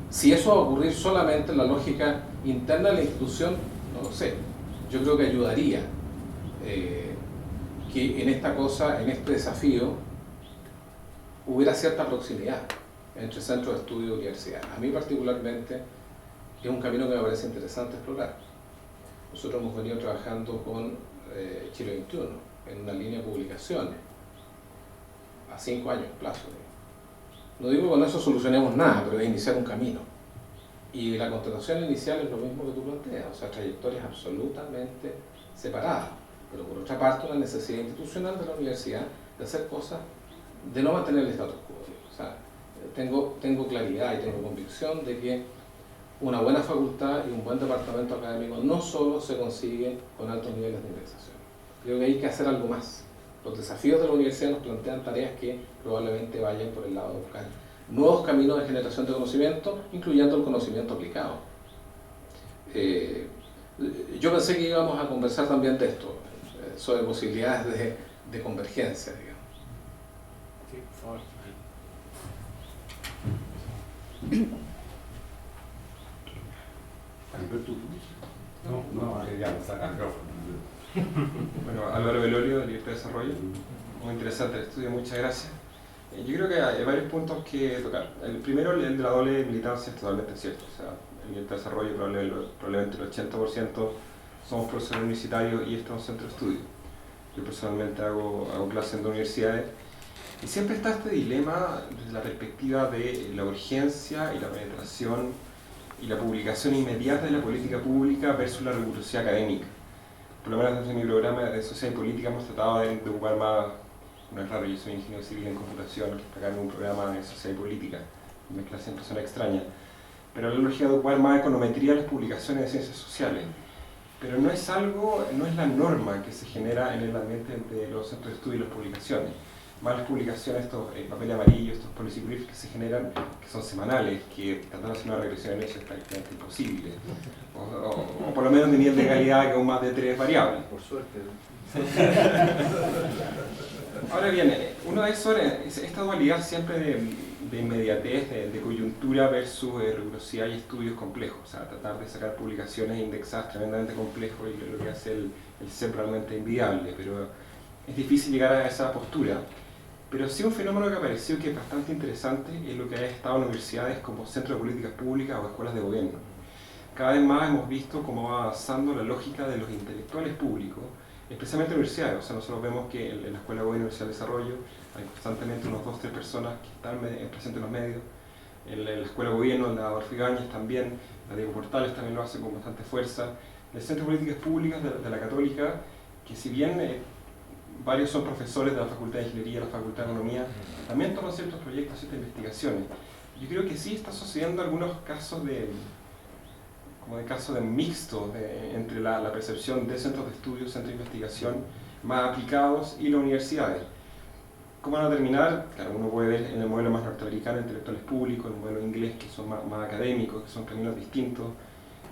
Si eso va a ocurrir solamente en la lógica interna de la institución, no lo sé. Yo creo que ayudaría que en esta cosa, en este desafío, hubiera cierta proximidad entre centros de estudio y universidad. A mí particularmente es un camino que me parece interesante explorar. Nosotros hemos venido trabajando con Chile 21 en una línea de publicaciones a 5 años plazo. No digo que con eso solucionemos nada, pero es iniciar un camino. Y la contratación inicial es lo mismo que tú planteas, o sea, trayectorias absolutamente separadas. Pero por otra parte, una necesidad institucional de la universidad de hacer cosas, de no mantener el status quo. O sea, tengo claridad y tengo convicción de que una buena facultad y un buen departamento académico no solo se consigue con altos niveles de indexación. Creo que hay que hacer algo más. Los desafíos de la universidad nos plantean tareas que probablemente vayan por el lado de buscar nuevos caminos de generación de conocimiento, incluyendo el conocimiento aplicado. Yo pensé que íbamos a conversar también de esto, sobre posibilidades de convergencia, digamos. Sí, por favor. No, ya lo sacan. Bueno, Álvaro Velorio, de Libertad de Desarrollo. Muy interesante el estudio, muchas gracias. Yo creo que hay varios puntos que tocar. El primero, el de la doble militancia, es totalmente cierto. O sea, en Libertad de Desarrollo probablemente el 80% somos profesores universitarios y esto es un centro de estudio. Yo personalmente hago clases en dos universidades y siempre está este dilema desde la perspectiva de la urgencia y la penetración y la publicación inmediata de la política pública versus la rigurosidad académica. Por lo menos desde mi programa de Sociedad y Política hemos tratado de ocupar más No es raro, yo soy ingeniero civil en computación, que está acá en un programa de sociedad y política, y mezcla siempre suena extraña. Pero la lógica de ocupar más econometría las publicaciones de ciencias sociales. Pero no es la norma que se genera en el ambiente de los centros de estudio y las publicaciones. Más las publicaciones, estos papel amarillo, estos policy briefs que se generan, que son semanales, que tratando de hacer una regresión en eso es prácticamente imposible. O por lo menos de nivel de calidad que aún más de 3 variables. Por suerte. Ahora bien, uno de esos es esta dualidad siempre de inmediatez, de coyuntura versus rigurosidad y estudios complejos. O sea, tratar de sacar publicaciones indexadas tremendamente complejos y lo que hace el CEP realmente envidiable, pero es difícil llegar a esa postura. Pero sí un fenómeno que apareció que es bastante interesante es lo que ha estado en universidades como centros de políticas públicas o escuelas de gobierno. Cada vez más hemos visto cómo va avanzando la lógica de los intelectuales públicos, especialmente universidades. O sea, nosotros vemos que en la Escuela de Gobierno y Universidad de Desarrollo hay constantemente unos 2 o 3 personas que están presentes en los medios. En la Escuela de Gobierno, en la Adolfo Ibáñez también, la Diego Portales también lo hace con bastante fuerza. El Centro de Políticas Públicas de la Católica, que si bien varios son profesores de la Facultad de Ingeniería, la Facultad de Economía, también toman ciertos proyectos, ciertas investigaciones. Yo creo que sí está sucediendo algunos casos de mixto entre la percepción de centros de estudio, centros de investigación más aplicados y las universidades. ¿Cómo van a terminar? Claro, uno puede ver en el modelo más norteamericano, intelectuales públicos, en el modelo inglés, que son más académicos, que son caminos distintos,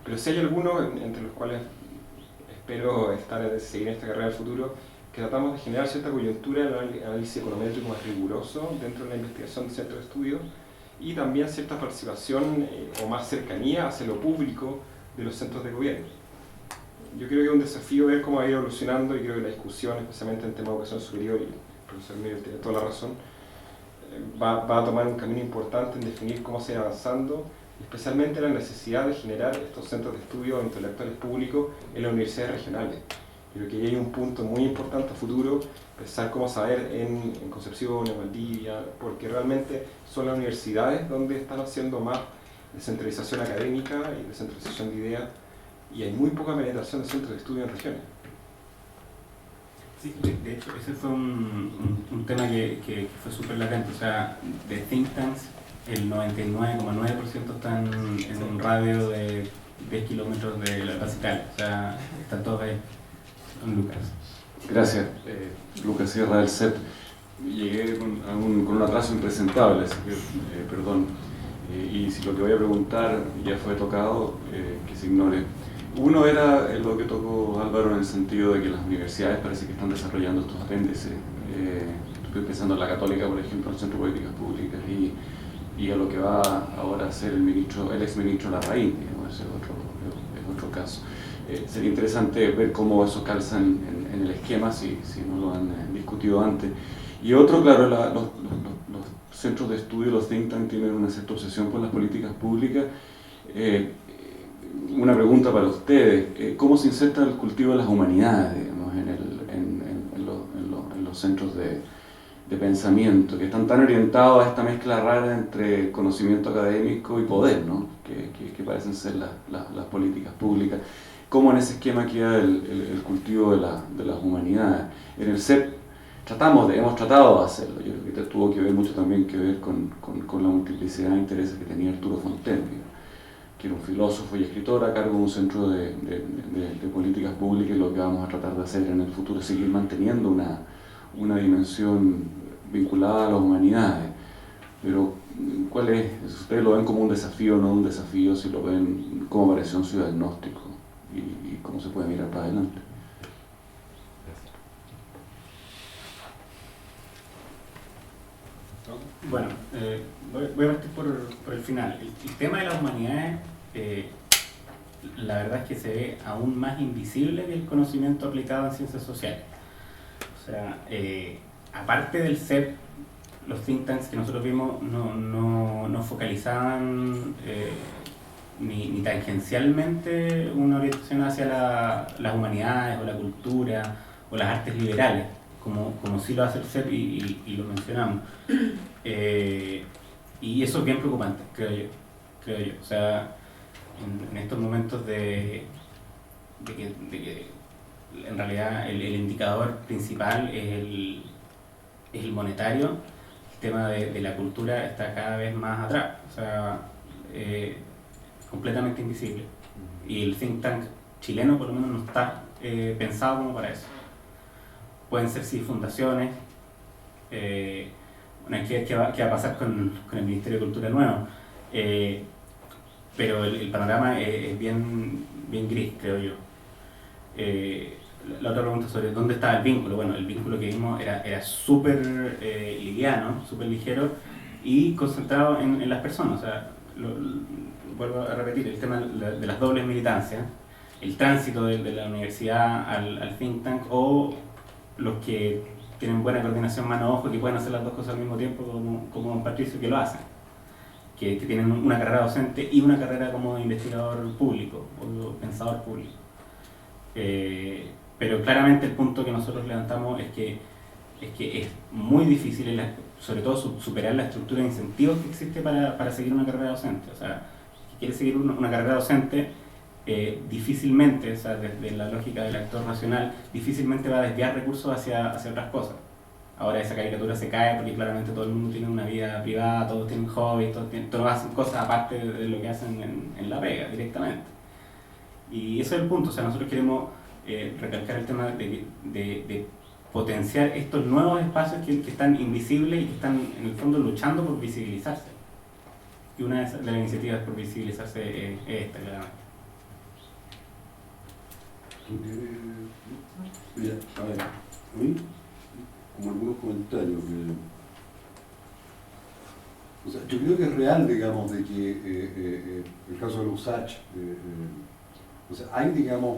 pero sí hay algunos, entre los cuales espero seguir en esta carrera del futuro, que tratamos de generar cierta coyuntura en el análisis econométrico más riguroso dentro de la investigación de centros de estudio y también cierta participación o más cercanía hacia lo público de los centros de gobierno. Yo creo que es un desafío ver cómo va a ir evolucionando y creo que la discusión, especialmente en temas de educación superior, y el profesor Miguel tiene toda la razón, va a tomar un camino importante en definir cómo se va avanzando, especialmente la necesidad de generar estos centros de estudio intelectuales públicos en las universidades regionales. Creo que ahí hay un punto muy importante a futuro, pensar cómo saber en Concepción, en Valdivia, porque realmente son las universidades donde están haciendo más descentralización académica y descentralización de ideas, y hay muy poca penetración de centros de estudio en regiones. Sí, de hecho, ese fue un tema que fue súper latente. O sea, de think tanks, el 99,9% están en un radio de 10 kilómetros de la Plaza Italia. O sea, están todos ahí. Don Lucas. Gracias. Lucas Sierra del CEP. Llegué con un atraso impresentable, así que perdón. Y si lo que voy a preguntar ya fue tocado, que se ignore. Uno era lo que tocó Álvaro en el sentido de que las universidades parece que están desarrollando estos apéndices. Estoy pensando en la Católica, por ejemplo, en el Centro de Políticas Públicas, y a lo que va ahora a ser el ex ministro Larraín, digamos, ese es otro caso. Sería interesante ver cómo eso calza en el esquema, si no lo han discutido antes. Y otro, claro, los centros de estudio, los think tanks, tienen una cierta obsesión por las políticas públicas. Una pregunta para ustedes: ¿cómo se inserta el cultivo de las humanidades, digamos, en los centros de pensamiento, que están tan orientados a esta mezcla rara entre conocimiento académico y poder, ¿no? que parecen ser las políticas públicas? ¿Cómo en ese esquema queda el cultivo de las humanidades? En el CEP hemos tratado de hacerlo. Yo creo que tuvo que ver mucho también con la multiplicidad de intereses que tenía Arturo Fontaine, que era un filósofo y escritor a cargo de un centro de políticas públicas, y lo que vamos a tratar de hacer en el futuro es seguir manteniendo una dimensión vinculada a las humanidades. Pero ¿cuál es? Si ustedes lo ven como un desafío o no un desafío, si lo ven como variación ciudad-diagnóstico, y cómo se puede mirar para adelante. Bueno, voy a partir por el final. El tema de las humanidades, la verdad es que se ve aún más invisible que el conocimiento aplicado en ciencias sociales. O sea, aparte del CEP, los think tanks que nosotros vimos no focalizaban ni tangencialmente una orientación hacia las humanidades o la cultura o las artes liberales, como sí lo hace el CEP y lo mencionamos. Y eso es bien preocupante, creo yo. O sea, en estos momentos de que en realidad el indicador principal es el monetario, el tema de la cultura está cada vez más atrás, o sea, completamente invisible. Y el think tank chileno por lo menos no está pensado como para eso. Pueden ser sí fundaciones. Bueno, ¿qué va a pasar con el Ministerio de Cultura nuevo? Pero el panorama es bien gris, creo yo. La otra pregunta sobre dónde estaba el vínculo. Bueno, el vínculo que vimos era súper liviano, súper ligero y concentrado en las personas. O sea, vuelvo a repetir, el tema de las dobles militancias, el tránsito de la universidad al think tank, o los que tienen buena coordinación mano-ojo, que pueden hacer las dos cosas al mismo tiempo, como don Patricio, que lo hacen, que tienen una carrera docente y una carrera como investigador público o pensador público. Pero claramente el punto que nosotros levantamos es que es muy difícil, sobre todo superar la estructura de incentivos que existe para seguir una carrera docente. O sea, si quieres seguir una carrera docente, difícilmente, o sea, desde la lógica del actor racional, difícilmente va a desviar recursos hacia otras cosas. Ahora esa caricatura se cae porque claramente todo el mundo tiene una vida privada, todos tienen hobbies, todos hacen cosas aparte de lo que hacen en la pega directamente. Y ese es el punto, o sea, nosotros queremos recalcar el tema de potenciar estos nuevos espacios que están invisibles y que están en el fondo luchando por visibilizarse. Y una de las iniciativas por visibilizarse es esta, claramente. Mira, a ver, a mí, como algunos comentarios, o sea, yo creo que es real, digamos, de que el caso de los USACH, o sea, hay, digamos,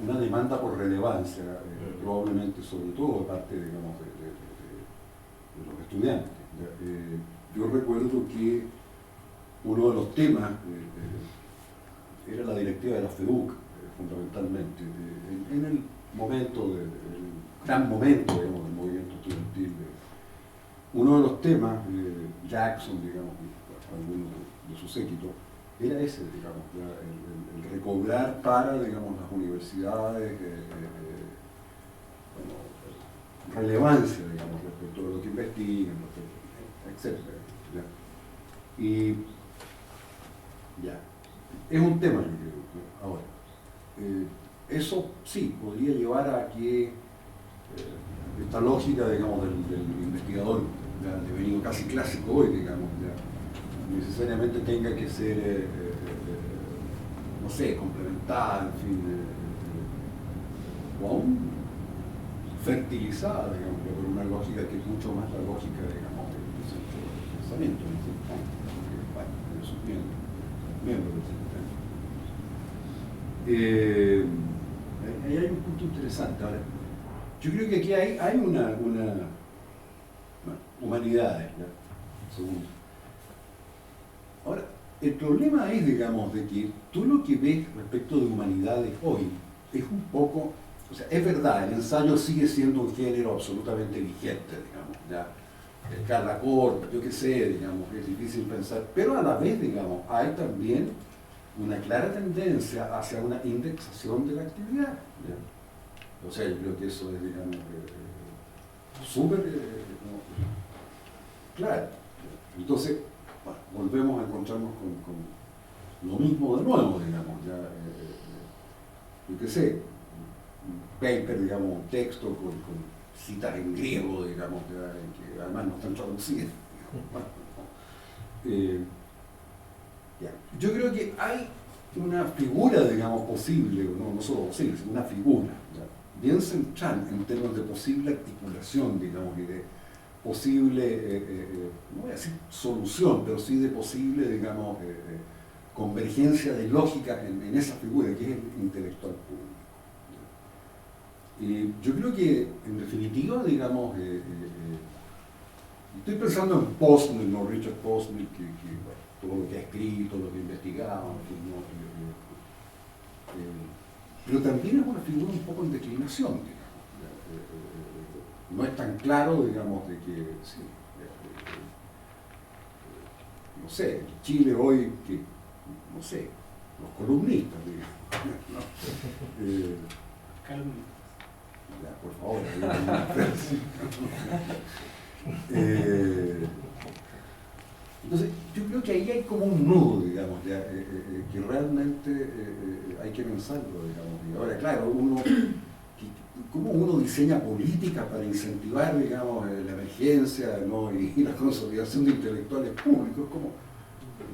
una demanda por relevancia, probablemente, sobre todo de parte, digamos, de los estudiantes. Yo recuerdo que uno de los temas era la directiva de la FEDUC, fundamentalmente, en el momento, el gran momento, digamos, del movimiento estudiantil. Uno de los temas, Jackson, digamos, algunos de su séquito, era ese, digamos, el recobrar para, digamos, las universidades bueno, relevancia, digamos, respecto a lo que investigan, etc. Y ya, es un tema, yo creo. Ahora, eso sí podría llevar a que esta lógica, digamos, del investigador ya devenido casi clásico hoy, digamos, ya, necesariamente tenga que ser, no sé, complementada, en fin, o aún fertilizada, digamos, por una lógica que es mucho más la lógica, digamos, del centro de pensamiento, de sus miembros del centro. Ahí hay un punto interesante. Ahora, yo creo que aquí hay una humanidad, segundo. Ahora, el problema es, digamos, de que tú lo que ves respecto de humanidades hoy es un poco, o sea, es verdad, el ensayo sigue siendo un género absolutamente vigente, digamos, ya, el Carla Corta, yo qué sé, digamos, es difícil pensar, pero a la vez, digamos, hay también una clara tendencia hacia una indexación de la actividad, ¿ya? O sea, yo creo que eso es, digamos, súper claro. Entonces, bueno, volvemos a encontrarnos con lo mismo de nuevo, digamos, ya, yo qué sé, un paper, digamos, un texto con citas en griego, digamos, ya, que además no están traducidas. Ya. Yo creo que hay una figura, digamos, posible, no solo posible, sino una figura, ¿ya? Bien central en términos de posible articulación, digamos, y de posible, no voy a decir solución, pero sí de posible, digamos, convergencia de lógica en esa figura que es el intelectual público. Y yo creo que, en definitiva, digamos, estoy pensando en Postner, ¿no? Richard Postner, que bueno, todo lo que ha escrito, lo que ha investigado, pero también es una figura un poco en declinación, digamos. No es tan claro, digamos, de que, sí, no sé, Chile hoy, que, no sé, los columnistas, digamos, ¿no? Ya, por favor, entonces, yo creo que ahí hay como un nudo, digamos, ya, que realmente hay que pensarlo, digamos. Y ahora, claro, ¿cómo uno diseña políticas para incentivar, digamos, la emergencia, ¿no? y la consolidación de intelectuales públicos? Como,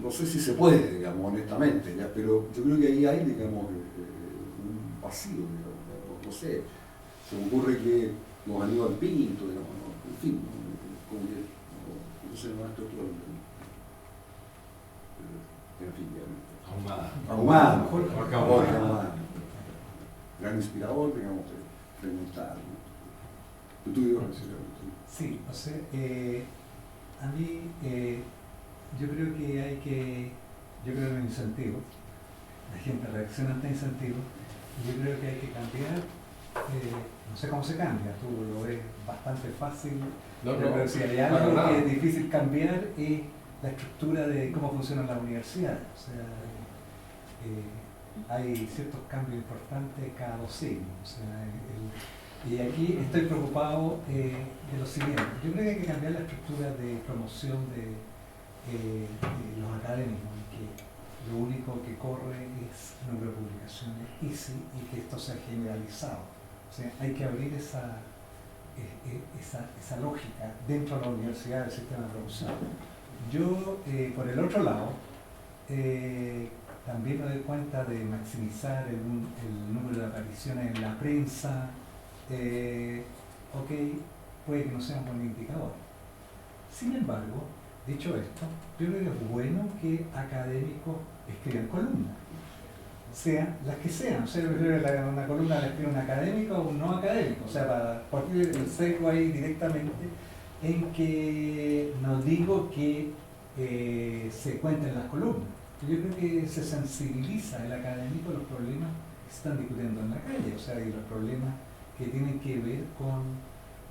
no sé si se puede, digamos, honestamente, ¿ya? Pero yo creo que ahí hay, digamos, un vacío, digamos, no sé. Se me ocurre que los Aníbal Pinto, digamos, ¿no? En fin, como que, ¿cómo se llama esto? En fin, Ahumada, mejor. Ahumada. Gran inspirador, digamos, preguntar. ¿no? ¿Tú ibas a decir algo? Sí, o sea, a mí yo creo que yo creo en incentivos. La gente reacciona ante incentivos. Yo creo que hay que cambiar, no sé cómo se cambia, tú lo ves bastante fácil. Yo creo que si hay algo que es difícil cambiar es la estructura de cómo funcionan las universidades. O sea, hay ciertos cambios importantes cada 2 siglos. O sea, y aquí estoy preocupado de lo siguiente. Yo creo que hay que cambiar la estructura de promoción de los académicos, que lo único que corre es el número de publicaciones y que esto sea generalizado. O sea, hay que abrir esa lógica dentro de la universidad del sistema de promoción. Yo, por el otro lado, también me doy cuenta de maximizar el número de apariciones en la prensa. Ok, puede que no sea un buen indicador. Sin embargo, dicho esto, yo creo que es bueno que académicos escriban columnas, sean las que sean. O sea, yo creo que una columna la escribe un académico o un no académico. O sea, para partir el sesgo ahí directamente en que no digo que se cuenten las columnas. Yo creo que se sensibiliza el académico a los problemas que se están discutiendo en la calle, o sea, y los problemas que tienen que ver con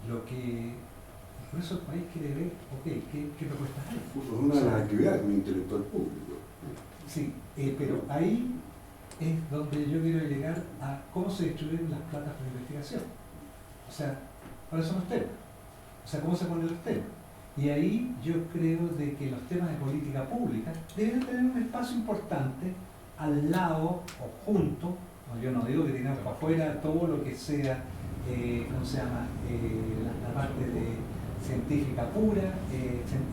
lo que por eso el país quiere ver, ok, ¿qué propuestas hay? Es una de las actividades de un intelectual público. Sí, pero ahí es donde yo quiero llegar a cómo se distribuyen las platas de investigación. O sea, ¿cuáles son los temas? O sea, ¿cómo se ponen los temas? Y ahí yo creo de que los temas de política pública deben tener un espacio importante al lado o junto, no, yo no digo que tengamos para afuera todo lo que sea, ¿cómo se llama? La parte de científica pura,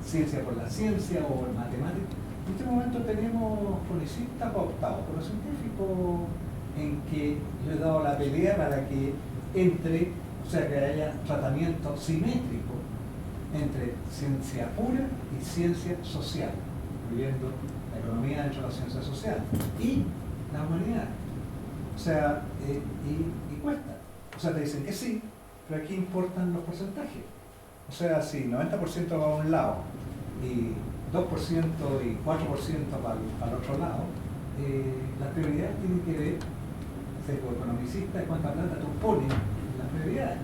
ciencia por la ciencia o matemática. En este momento tenemos publicistas cooptados por los científicos en que yo he dado la pelea para que entre, o sea, que haya tratamiento simétrico entre ciencia pura y ciencia social, incluyendo la economía dentro de la ciencia social y la humanidad. O sea, y cuesta. O sea, te dicen que sí, pero aquí importan los porcentajes. O sea, si 90% va a un lado y 2% y 4% para el otro lado, las prioridades tienen que ver, ser economicista, de cuánta plata tú pones en las prioridades.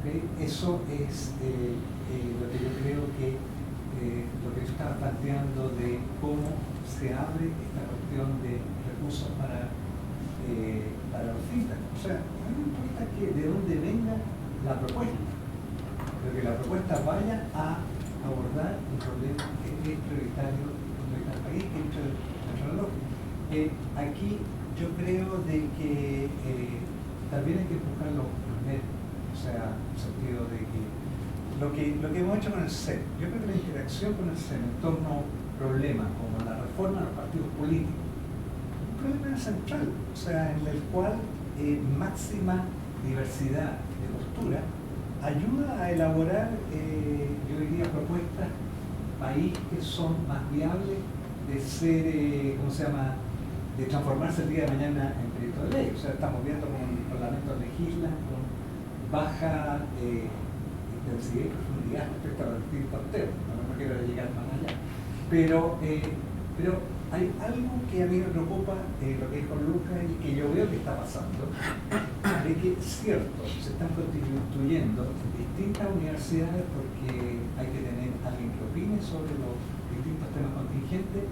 ¿Okay? Eso es lo que yo creo que lo que tú estabas planteando de cómo se abre esta cuestión de recursos para los FITA. O sea, no me importa de dónde venga la propuesta, pero que la propuesta vaya a abordar un problema que es prioritario en el país, que es el reloj. Aquí yo creo de que también hay que buscar los medios. O sea, en el sentido de que lo que hemos hecho con el CEN, yo creo que la interacción con el CEN en torno a problemas como la reforma de los partidos políticos, un problema central, o sea, en el cual máxima diversidad de postura ayuda a elaborar, yo diría, propuestas país que son más viables de ser, ¿cómo se llama?, de transformarse el día de mañana en proyecto de ley. O sea, estamos viendo como el Parlamento legisla con baja intensidad y profundidad respecto a los distintos temas. No quiero llegar más allá. Pero hay algo que a mí me preocupa, lo que dijo Lucas, y que yo veo que está pasando, de que es cierto, se están constituyendo distintas universidades porque hay que tener alguien que opine sobre los distintos temas contingentes,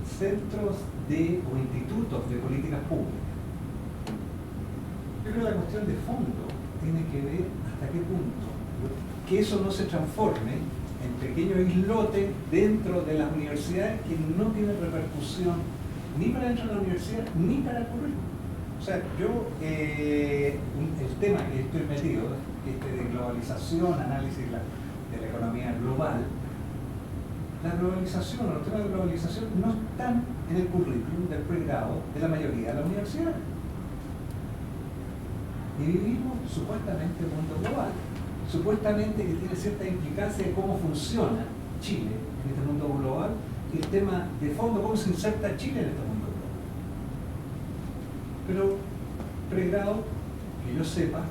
centros o institutos de políticas públicas. Yo creo que la cuestión de fondo tiene que ver hasta qué punto que eso no se transforme en pequeños islotes dentro de las universidades que no tienen repercusión ni para dentro de la universidad ni para el currículum. O sea, yo, el tema que estoy metido, de globalización, análisis de la economía global, la globalización, los temas de globalización no están en el currículum del pregrado de la mayoría de las universidades. Y vivimos supuestamente en un mundo global, supuestamente que tiene cierta implicancia de cómo funciona Chile en este mundo global y el tema de fondo, cómo se inserta Chile en este mundo global. Pero pregrado, que yo sepa,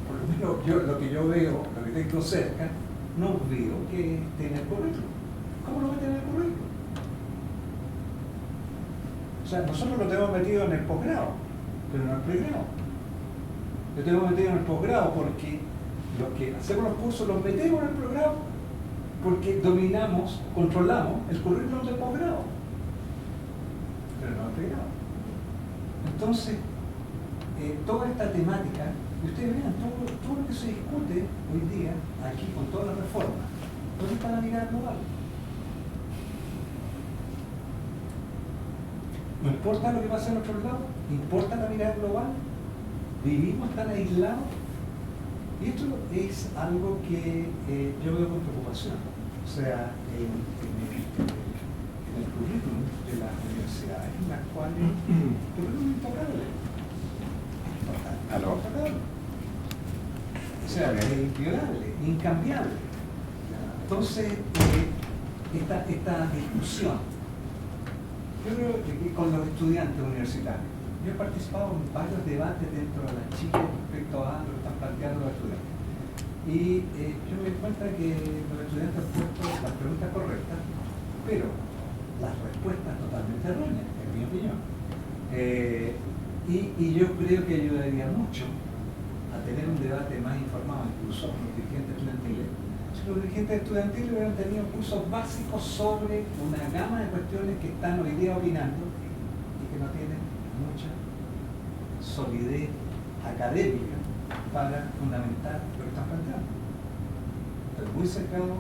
por lo menos lo que yo veo, lo que tengo cerca, no veo que esté en el currículum. ¿Cómo lo meten en el currículum? O sea, nosotros lo tenemos metido en el posgrado, pero no en el pregrado. Lo tenemos metido en el posgrado porque los que hacemos los cursos los metemos en el programa porque dominamos, controlamos el currículum del posgrado, pero no el pregrado. Entonces, toda esta temática, y ustedes vean, todo lo que se discute hoy día, aquí con todas las reformas, ¿dónde está la mirada global? ¿No importa lo que pasa en otro lado? ¿Importa la mirada global? ¿Vivimos tan aislados? Y esto es algo que yo veo con preocupación. O sea, en el currículum de las universidades en las cuales el currículum es intocable. Intocable. O sea, es inviolable, incambiable. Entonces, esta discusión, yo creo que con los estudiantes universitarios, yo he participado en varios debates dentro de la Chile respecto a lo que están planteando los estudiantes. Y yo me doy cuenta que los estudiantes han puesto las preguntas correctas, pero las respuestas totalmente erróneas, en mi opinión. Y yo creo que ayudaría mucho a tener un debate más informado, incluso con los dirigentes estudiantiles, si los dirigentes estudiantiles hubieran tenido cursos básicos sobre una gama de cuestiones que están hoy día opinando y que no tienen mucha solidez académica para fundamentar lo que están planteando. Estoy muy cercano,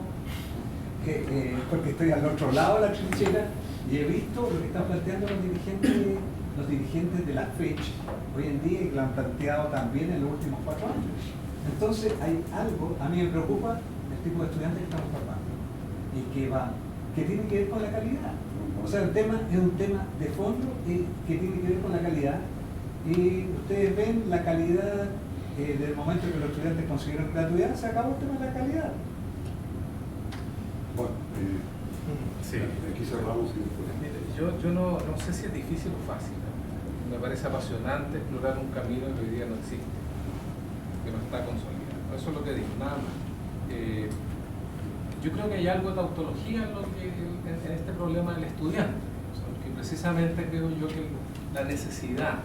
porque estoy al otro lado de la trinchera y he visto lo que están planteando los dirigentes de la FECH hoy en día y que lo han planteado también en los últimos 4 años. Entonces hay algo, a mí me preocupa el tipo de estudiantes que estamos formando y que tiene que ver con la calidad. O sea, el tema es un tema de fondo que tiene que ver con la calidad. Y ustedes ven la calidad del momento en que los estudiantes consiguieron gratuidad, se acabó el tema de la calidad. Bueno, sí. Aquí cerramos y después. Yo no sé si es difícil o fácil. Me parece apasionante explorar un camino que hoy día no existe, que no está consolidado. Eso es lo que digo, nada más. Yo creo que hay algo de tautología en este problema del estudiante, o sea, porque precisamente creo yo que la necesidad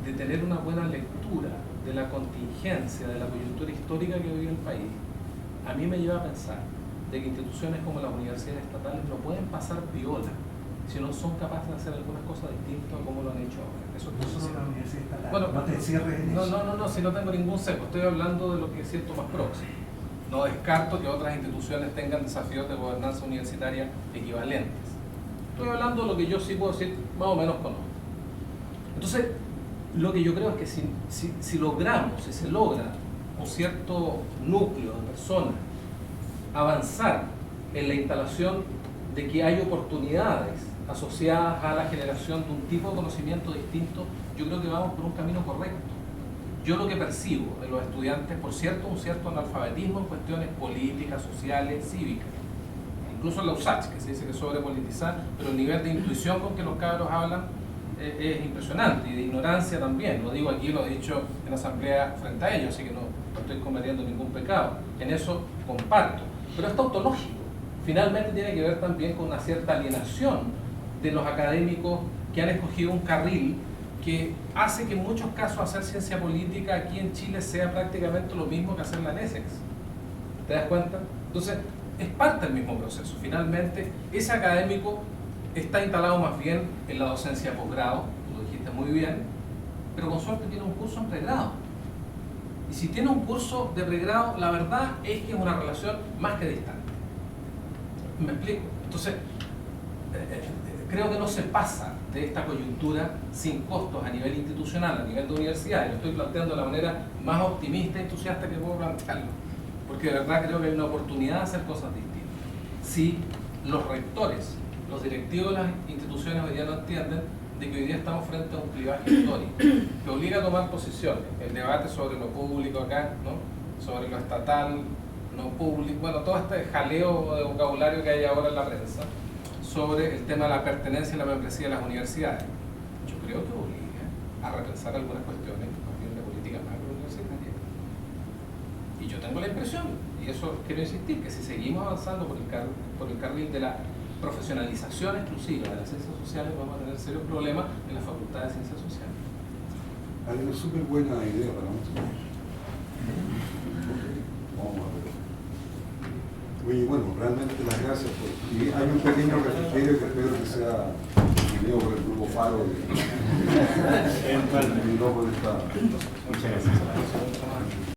de tener una buena lectura de la contingencia, de la coyuntura histórica que vive el país, a mí me lleva a pensar de que instituciones como las universidades estatales no pueden pasar viola si no son capaces de hacer algunas cosas distintas a como lo han hecho ahora. Eso No solo la universidad estatal, bueno, no te cierres en eso. no, si no tengo ningún seco, estoy hablando de lo que siento más próximo. No descarto que otras instituciones tengan desafíos de gobernanza universitaria equivalentes. Estoy hablando de lo que yo sí puedo decir, más o menos conozco. Entonces, lo que yo creo es que si logramos, si se logra un cierto núcleo de personas avanzar en la instalación de que hay oportunidades asociadas a la generación de un tipo de conocimiento distinto, yo creo que vamos por un camino correcto. Yo lo que percibo de los estudiantes, por cierto, un cierto analfabetismo en cuestiones políticas, sociales, cívicas. Incluso en la USACH, que se dice que es sobrepolitizar, pero el nivel de intuición con que los cabros hablan es impresionante, y de ignorancia también. Lo digo aquí, lo he dicho en asamblea frente a ellos, así que no estoy cometiendo ningún pecado. En eso comparto. Pero es tautológico. Finalmente tiene que ver también con una cierta alienación de los académicos que han escogido un carril que hace que en muchos casos hacer ciencia política aquí en Chile sea prácticamente lo mismo que hacerla en Essex. ¿Te das cuenta? Entonces, es parte del mismo proceso. Finalmente, ese académico está instalado más bien en la docencia de posgrado, tú lo dijiste muy bien, pero con suerte tiene un curso en pregrado. Y si tiene un curso de pregrado, la verdad es que es una relación más que distante. ¿Me explico? Entonces, creo que no se pasa de esta coyuntura sin costos a nivel institucional, a nivel de universidad, y lo estoy planteando de la manera más optimista y entusiasta que puedo plantearlo, porque de verdad creo que hay una oportunidad de hacer cosas distintas. Si los rectores, los directivos de las instituciones hoy día no entienden de que hoy día estamos frente a un clivaje histórico que obliga a tomar posiciones, el debate sobre lo público acá, ¿no? Sobre lo estatal, no público, bueno, todo este jaleo de vocabulario que hay ahora en la prensa, sobre el tema de la pertenencia y la membresía de las universidades. Yo creo que obliga a repensar algunas cuestiones más bien de política macrouniversitaria. Y yo tengo la impresión, y eso quiero insistir, que si seguimos avanzando por el carril de la profesionalización exclusiva de las ciencias sociales, vamos a tener serios problemas en la Facultad de Ciencias Sociales. Hay una súper buena idea para nosotros. Vamos a ver. Oye, bueno, realmente las gracias por... Y hay un pequeño refrigerio que espero que sea venido por el grupo Faro. Eventualmente. Y no por esta... Muchas gracias.